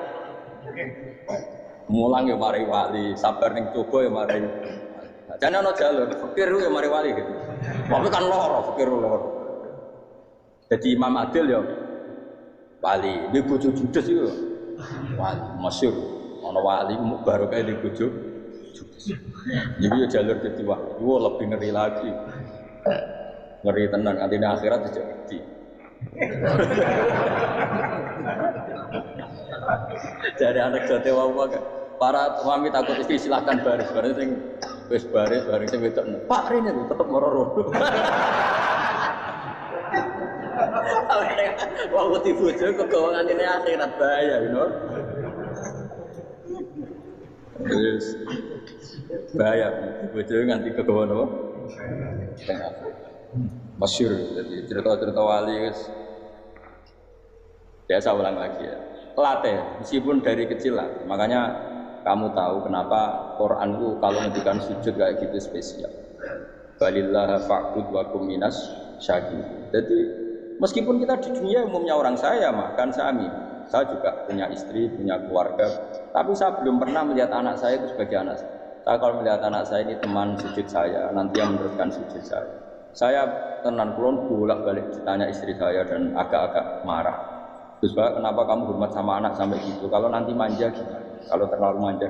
Mulang ya mari wali, sabar ning coba ya mari. Jane ana jalur fikir ya mari wali gitu. Tapi kan loro fikir loro. Jadi Imam Adil ya wali, di bojo judes itu wali masyhur. Ana wali mu barokah di bojo judes. Jadi ya jalur dadi wali, lebih ngeri lagi. Ngeri tenan nanti di akhirat jadi. Dari anak jote wae para suami takut istri silahkan baris sing wis baris sing wedok Pak rene lho tetep moro-moro. Wah wedi bojo kegawangan ini akhirat bahaya you know. Terus bahaya bojo nganti kegawan apa? Masyhur jadi cerita-cerita wali guys. Biasa ulang lagi ya. Latih, meskipun dari kecil lah. Makanya kamu tahu kenapa Quran itu kalau ngendikan sujud kayak gitu spesial. Balillah fa'bud wa kum minas syakirin. Jadi meskipun kita di dunia umumnya orang saya makan sami. Saya juga punya istri, punya keluarga. Tapi saya belum pernah melihat anak saya itu sebagai anak saya. Saya kalau melihat anak saya ini teman sujud saya, nanti yang meneruskan sujud saya. Saya tenan kulon bolak-balik ditanya istri saya dan agak-agak marah. Terus Pak, kenapa kamu hormat sama anak sampai gitu? Kalau nanti manja gimana? Kalau terlalu manja,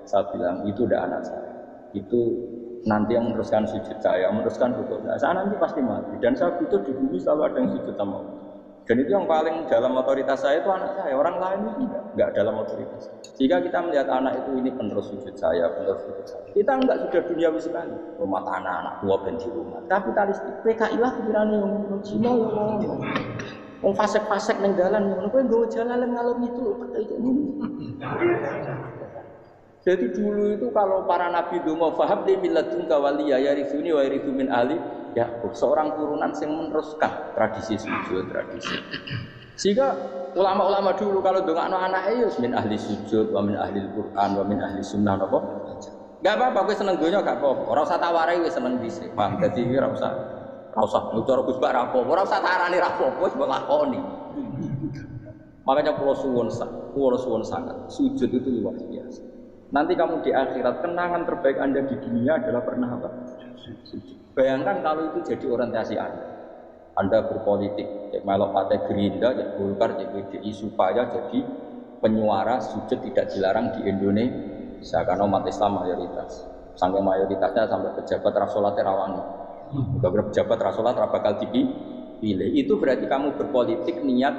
saya bilang itu udah anak saya. Itu nanti yang meneruskan sujud saya, meneruskan rukuk saya nanti pasti mati. Dan saya butuh di bumi selalu ada yang sujud sama Allah. Dan itu yang paling dalam otoritas saya itu anak saya. Orang lain itu enggak dalam otoritas. Jika kita melihat anak itu ini penerus sujud saya, penerus sujud saya. Kita enggak sudah duniawi sekali. Rumah tanah anak tua ben di rumah. Kapitalistik PKI lah pikirannya yang Cina ya Allah. Wong fasek-fasek ning dalan ngono kowe nggawa jalalan ngalor itu ini. Jadi dulu itu kalau para nabi donga fahab li milladunka waliya yarithuni wa yarithu min ahli ya seorang turunan yang meneruskan tradisi sujud tradisi. Sehingga ulama-ulama dulu kalau dongakno anake ya min ahli sujud wa min ahli Quran wa min ahli sunnah napa. Enggak apa-apa kowe seneng donya gak apa-apa. Ora usah tak warai wis seneng dhisik. Paham dadi ora usah cara Gus Bak rapo, ora usah tarani rapo, wis mbok lakoni. Makanya pulau suwun sangat sujud itu luar biasa. Nanti kamu di akhirat kenangan terbaik Anda di dunia adalah pernah apa? Sujud. Bayangkan kalau itu jadi orientasi Anda. Anda berpolitik, ya melok partai Gerindra, ya Golkar, ya PDI supaya jadi penyuara sujud tidak dilarang di Indonesia karena umat Islam mayoritas. Sampai mayoritasnya sampai pejabat rasolat rawani. Beberapa pejabat rasolat bakal dipilih. Itu berarti kamu berpolitik niat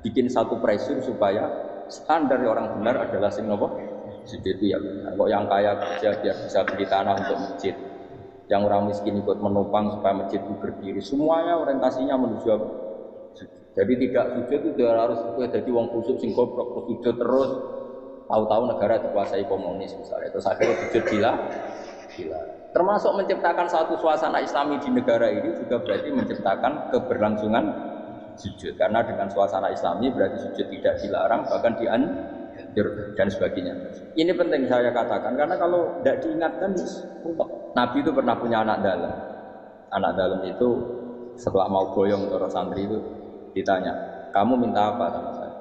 bikin satu pressure supaya standar orang benar adalah sing nopo sujud itu ya benar. Kok yang kaya kerja biar bisa beli tanah untuk masjid, yang orang miskin ikut menopang supaya masjid itu berdiri. Semuanya orientasinya menuju apa? Jadi tidak sujud itu harus jadi wong kusuk sing goblok sujud terus. Tahu-tahu negara dikuasai komunis misalnya. Terus akhirnya sujud gila. Termasuk menciptakan satu suasana Islami di negara ini juga berarti menciptakan keberlangsungan sujud. Karena dengan suasana Islami berarti sujud tidak dilarang bahkan dianjur dan sebagainya. Ini penting saya katakan karena kalau tidak diingatkan Nabi itu pernah punya anak dalam. Anak dalam itu setelah mau boyong orang santri itu ditanya, kamu minta apa sama saya?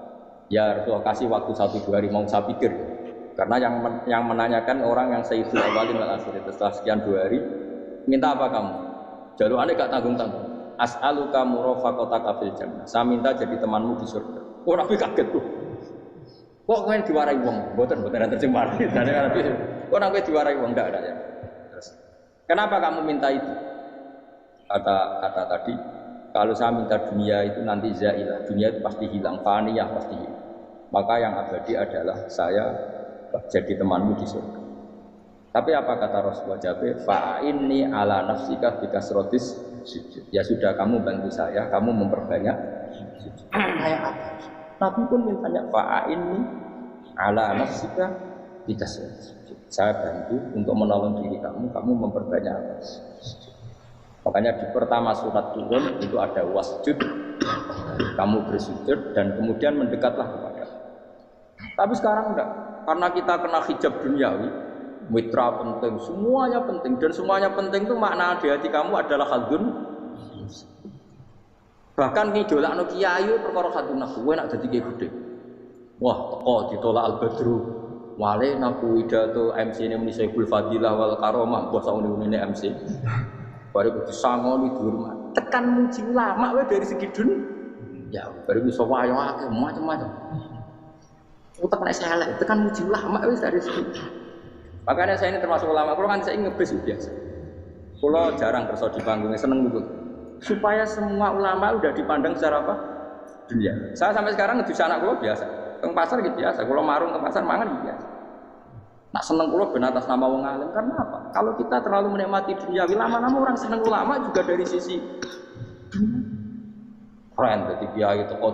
Ya Rasulullah kasih waktu 1-2 hari mau saya pikir. Karena yang menanyakan orang yang sayyidul awalin wal akhirin setelah sekian 2 hari minta apa kamu? Jaluannya gak tanggung-tanggung. As'aluka murafaqataka fil jannah. Saya minta jadi temanmu di surga. Oh Nabi kaget tuh. Kok kowe diwarai wong? Mboten terjemah. Nabi kok Nabi diwarai wong ndak ada ya. Terus kenapa kamu minta itu? Kata tadi Kalau saya minta dunia itu nanti zailah, dunia itu pasti hilang, faniyah pasti hilang. Maka yang abadi adalah saya jadi temanmu di surga. Tapi apa kata Rasulullah Jabir? Fa'inni ala nafsika bikasrotis sujud. Ya sudah, kamu bantu saya, kamu memperbanyak sujud. Kayak apa? Nabi pun mintanya fa'inni ala nafsika bikasrotis sujud. Saya bantu untuk menolong diri kamu, kamu memperbanyak sujud. Makanya di pertama surat turun itu ada wasjud, kamu bersujud dan kemudian mendekatlah kepada. Tapi sekarang enggak, karena kita kena hijab duniawi, mitra penting, semuanya penting dan semuanya penting itu makna di hati kamu adalah hadun. Bahkan ngidolakno kiai perkara hadun nafsu, kowe nak dadi kiai gede. Wah, teko ditolak al-badru. Wale naku pidato MC ini Syekhul Fadilah wal Karomah, mbah saune-une MC. Baru kudu sangoni dihormat. Tekan muji ulama wae dari segi ya baru bisa wayo akeh macam-macam. Utek nek elek tekan muji ulama wis dari segi. Makanya saya ini termasuk ulama, kalau kan saya ngebis biasa. Kalau jarang kerja di panggungnya seneng betul. Supaya semua ulama udah dipandang secara apa? Dunia. Saya sampai sekarang ngedus anak gue biasa. Teng pasar gitu biasa. Kalau marung ke pasar mangan gitu biasa. Nak seneng kulo ben atas nama wong alim karena apa? Kalau kita terlalu menikmati dunia, lama-lama orang seneng ulama juga dari sisi dunia. Keren, jadi kiai teko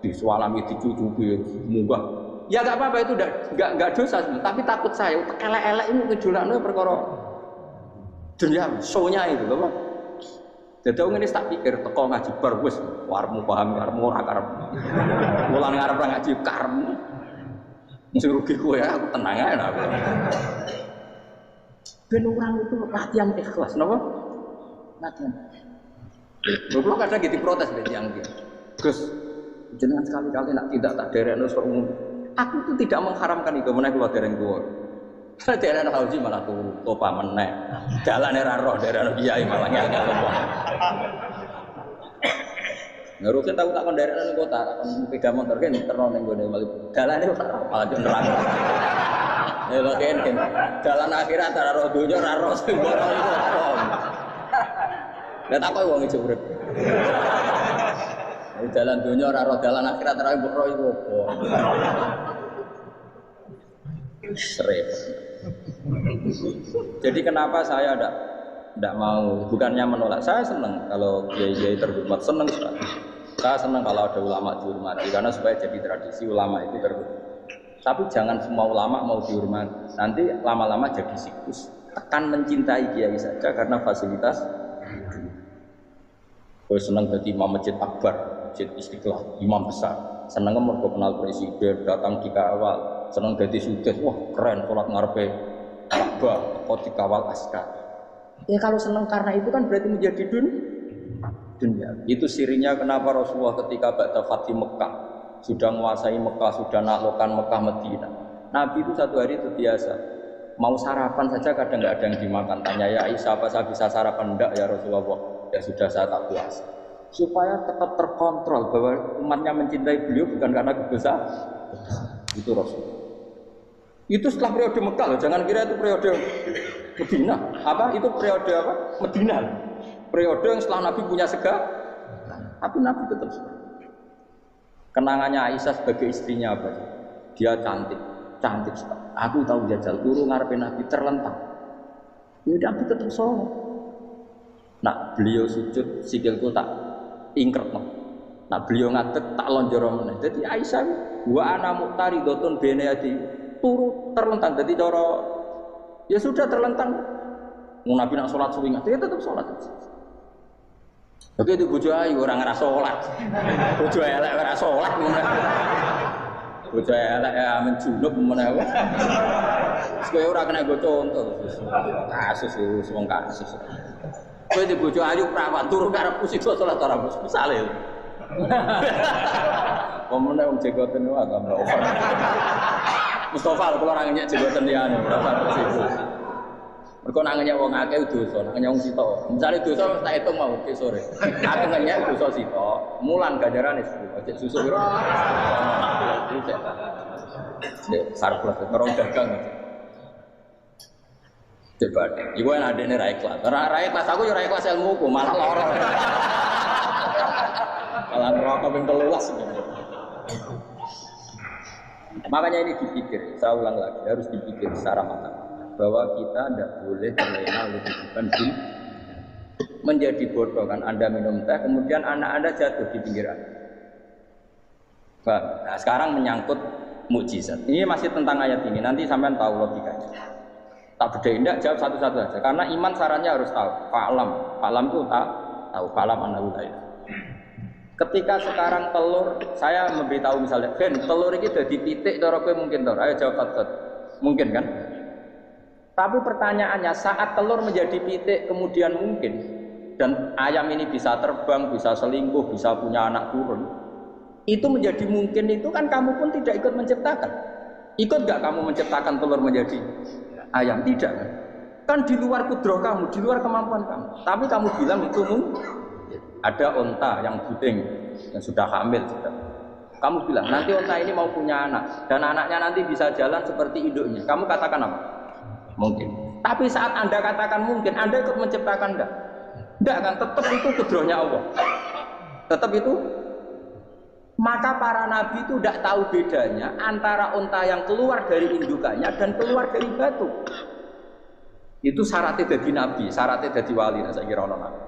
disualami dicucuki munggah. Ya enggak apa-apa itu enggak dosa sebenarnya, tapi takut saya elek-elek ini ngejolakno perkara dunia, show-nya itu lho, Pak. Jadi wong ini tak pikir teko ngaji bar wis warmu paham karepmu ora karep. Mulan ngarep ngaji karepmu. Sing rugi kowe aku tenang ae aku. Ben orang itu latihan ikhlas, napa? Latihan. Lho kadang gitu protes ben yang iki. Gus, jenengan sekali-kali nak tidak tak derekno sok umum. Aku itu tidak mengharamkan itu meneh kula dereng tuwa. Derekno haji malah turu, topa meneh. Dalane ra roh derekno kiai malah ngel-ngel wong. Ngerukin tahu tak kendaraan di kota, tak sepeda motor kan terno neng gue balik. Jalan itu malah jenderal. Ya lo kan, jalan akhirat antara roh dunia, roh sumber itu apa? Lihat apa uang itu bro? Jalan dunia, roh jalan akhirat antara roh itu apa? Serep. Jadi kenapa saya tidak mau, bukannya menolak, saya senang kalau kiai terhormat, senang sekali. Saya senang kalau ada ulama dihormati karena supaya jadi tradisi ulama itu terhormat. Tapi jangan semua ulama mau dihormati, nanti lama-lama jadi siklus. Tekan mencintai kiai saja karena fasilitas. Saya senang jadi imam masjid akbar, masjid Istiqlal, imam besar. Senang mergo kenal presiden, datang dikawal. Senang jadi sugih, wah keren sholat ngarepe Ka'bah, kok dikawal askar. Ya kalau senang karena itu kan berarti menjadi dunia. Itu sirinya kenapa Rasulullah ketika ba'da Fatih Mekah sudah menguasai Mekah, sudah naklukkan Mekah Madinah. Nabi itu satu hari itu biasa mau sarapan saja kadang nggak ada yang dimakan. Tanya ya Aisyah, apa saya bisa sarapan? Enggak ya Rasulullah. Ya sudah saya tak puasa. Supaya tetap terkontrol bahwa umatnya mencintai beliau bukan karena kebesaran. Itu Rasulullah. Itu setelah periode Mekah loh, jangan kira itu periode Medina. Apa? Itu periode apa? Medina. Periode yang setelah Nabi punya segala, tapi Nabi tetap suka. Kenangannya Aisyah sebagai istrinya apa? Dia cantik sekali. Aku tahu jajal turu ngarepe Nabi terlentang. Ya Nabi tetap sholat. Nah beliau sujud sikilku tak ingkret no. Nah beliau ngadeg tak lonjor meneh. Jadi Aisyah wa ana muqtaridotun bene adi turu terlentang. Jadi cara ya sudah terlentang. Nabi nak sholat suwingan, dia tetap sholat. Oke itu bojo ayu orang ngerasa sholat, bojo elek ngerasa sholat, bojo elek ya menjunub mana? Sekali orang kena gue contoh, kasus itu semua kasus. Kau itu bojo ayu perawan turun ke arah pusing sholat orang misalnya. Pemenang orang jegoten itu agak melawar. Mustafa kalau orangnya jegoten dia nih, berapa sih? Mereka nangannya wong akeh dosa, nangannya wong sito. Misalnya dosa tak hitung mau ke sore. Aku nangannya dosa sito, mulan ganjaran itu. Oke susu biro. Sarplus, orang dagang. Coba, ibu yang ada ini rakyat kelas. Rakyat kelas aku ya rakyat kelas ilmuku, malah lorong. Malah rokok yang telulas. Makanya ini dipikir, saya ulang lagi, harus dipikir secara matang bahwa kita tidak boleh terlena oleh kehidupan dunia. Menjadi bodoh kan, Anda minum teh, kemudian anak Anda jatuh di pinggiran. Nah, sekarang menyangkut mukjizat. Ini masih tentang ayat ini, nanti sampean tahu logikanya. Tak bedain, tidak jawab satu-satu aja. Karena iman sarannya harus tahu. Fa'lam itu tahu. Fa'lam anahu la ilaha. Ketika sekarang telur, saya memberitahu misalnya, Ben, telur ini sudah dipitik, cara kowe mungkin tor. Ayo jawab satu-satu. Mungkin kan? Tapi pertanyaannya, saat telur menjadi pitik kemudian mungkin, dan ayam ini bisa terbang, bisa selingkuh, bisa punya anak turun, itu menjadi mungkin itu kan kamu pun tidak ikut menciptakan. Ikut gak kamu menciptakan telur menjadi ayam? Tidak kan? Kan di luar kudroh kamu, di luar kemampuan kamu. Tapi kamu bilang itu mungkin. Ada onta yang buding, yang sudah hamil sudah. Kamu bilang nanti onta ini mau punya anak, dan anaknya nanti bisa jalan seperti induknya. Kamu katakan apa? Mungkin. Tapi saat Anda katakan mungkin, Anda ikut menciptakan enggak? Enggak kan? Tetap itu kudrohnya Allah. Tetap itu. Maka para nabi itu tidak tahu bedanya antara onta yang keluar dari indukannya dan keluar dari batu. Itu syaratnya jadi nabi, syaratnya jadi wali. Saya kira orang nabi.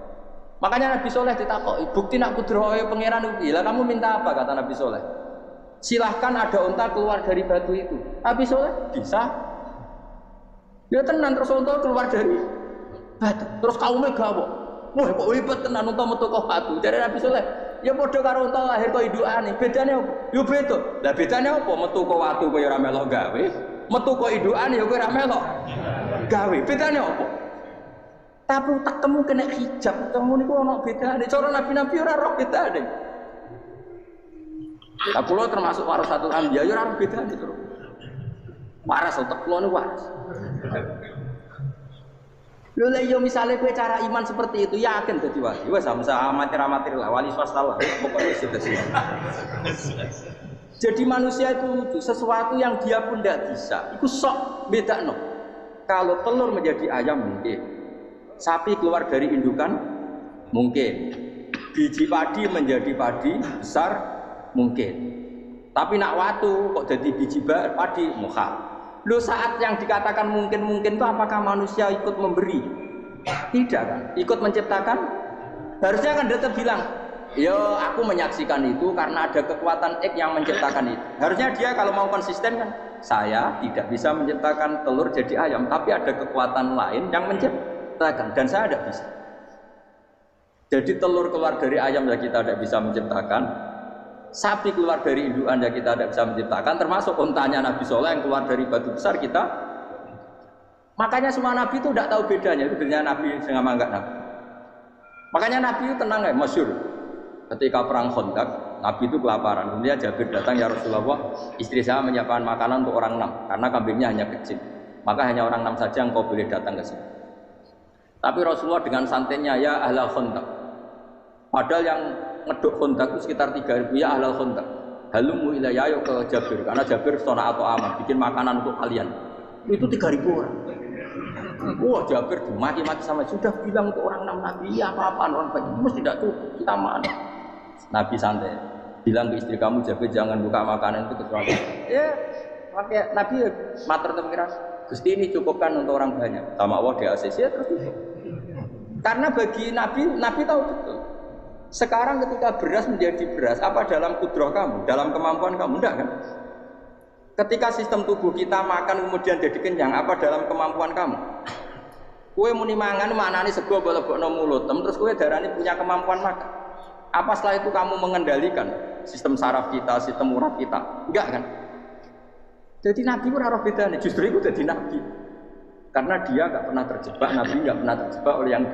Makanya Nabi Soleh ditakoki, bukti nak kudrohe pangeran ugi. Lah kamu minta apa, kata Nabi Soleh? Silahkan ada unta keluar dari batu itu. Nabi Soleh bisa. Dia tenan terus unta keluar dari batu. Terus kaumnya gawok. Wah kok hebat tenan unta metu kok batu. Dari Nabi Soleh, ya padha karo unta lahir kok indukane. Bedane apa? Yo beda. Lah bedane apa? Metu kok watu kok ora melok gawe. Metu kok indukane ya kowe ora melok gawe. Bedane apa? Tapi tak temu kena hijab, temu niku ono bedane. Cara nabi-nabi ora roh bedane. Lah kula termasuk warasatul anbiya ya ora roh bedane terus. Waras otak kula niku waras. Lha yo misale kowe cara iman seperti itu yakin dadi wali. Wes sama amatir-amatir lah wali swasta lah. Pokoknya sudah siap. Jadi manusia itu lucu, sesuatu yang dia pun tidak bisa. Iku sok bedakno. Kalau telur menjadi ayam mungkin. Sapi keluar dari indukan mungkin, biji padi menjadi padi besar mungkin, tapi nak watu kok jadi biji padi mukhal. Lo saat yang dikatakan mungkin itu apakah manusia ikut memberi? Tidak kan? Ikut menciptakan? Harusnya kan tetap bilang, yo aku menyaksikan itu karena ada kekuatan X yang menciptakan itu. Harusnya dia kalau mau konsisten kan, saya tidak bisa menciptakan telur jadi ayam, tapi ada kekuatan lain yang menciptakan. Dan saya tidak bisa. Jadi telur keluar dari ayam ya kita tidak bisa menciptakan. Sapi keluar dari indukan ya kita tidak bisa menciptakan. Termasuk untanya Nabi Soleh yang keluar dari batu besar kita. Makanya semua Nabi itu tidak tahu bedanya. Itu bedanya Nabi dengan enggak Nabi. Makanya Nabi itu tenang ya, masyhur. Ketika perang Khandaq, Nabi itu kelaparan. Kemudian Jabir datang, ya Rasulullah, istri saya menyiapkan makanan untuk orang 6 karena kambingnya hanya kecil. Maka hanya orang 6 saja yang kau boleh datang ke sini. Tapi Rasulullah dengan santainya, ya ahlal Khandaq. Padahal yang ngeduk Khandaq itu sekitar 3.000, ya ahlal Khandaq. Halumu ilayya, ayo ke Jabir, karena Jabir sona atau aman, bikin makanan untuk kalian. Itu 3.000 orang. Wah Jabir dimaki-maki sama, sudah bilang untuk orang 6 Nabi, ya apa-apaan orang baik, itu mesti tidak cukup, kita mana? Nabi santai, bilang ke istri kamu, Jabir jangan buka makanan itu kecuali. Ya, makanya Nabi matur pengiran. Gusti ini cukupkan untuk orang banyak. Sama Allah di ACC terus itu. Karena bagi Nabi tahu betul. Sekarang ketika beras menjadi beras, apa dalam kudroh kamu, dalam kemampuan kamu? Enggak kan? Ketika sistem tubuh kita makan kemudian jadi kenyang, apa dalam kemampuan kamu? Kue muni mangan maknane sego bolebokno mulut, terus kue darani punya kemampuan makan. Apa setelah itu kamu mengendalikan sistem saraf kita, sistem urat kita? Enggak kan? Jadi Nabi itu ora bedane, justru itu jadi Nabi. Karena dia enggak pernah terjebak, Nabi enggak pernah terjebak oleh yang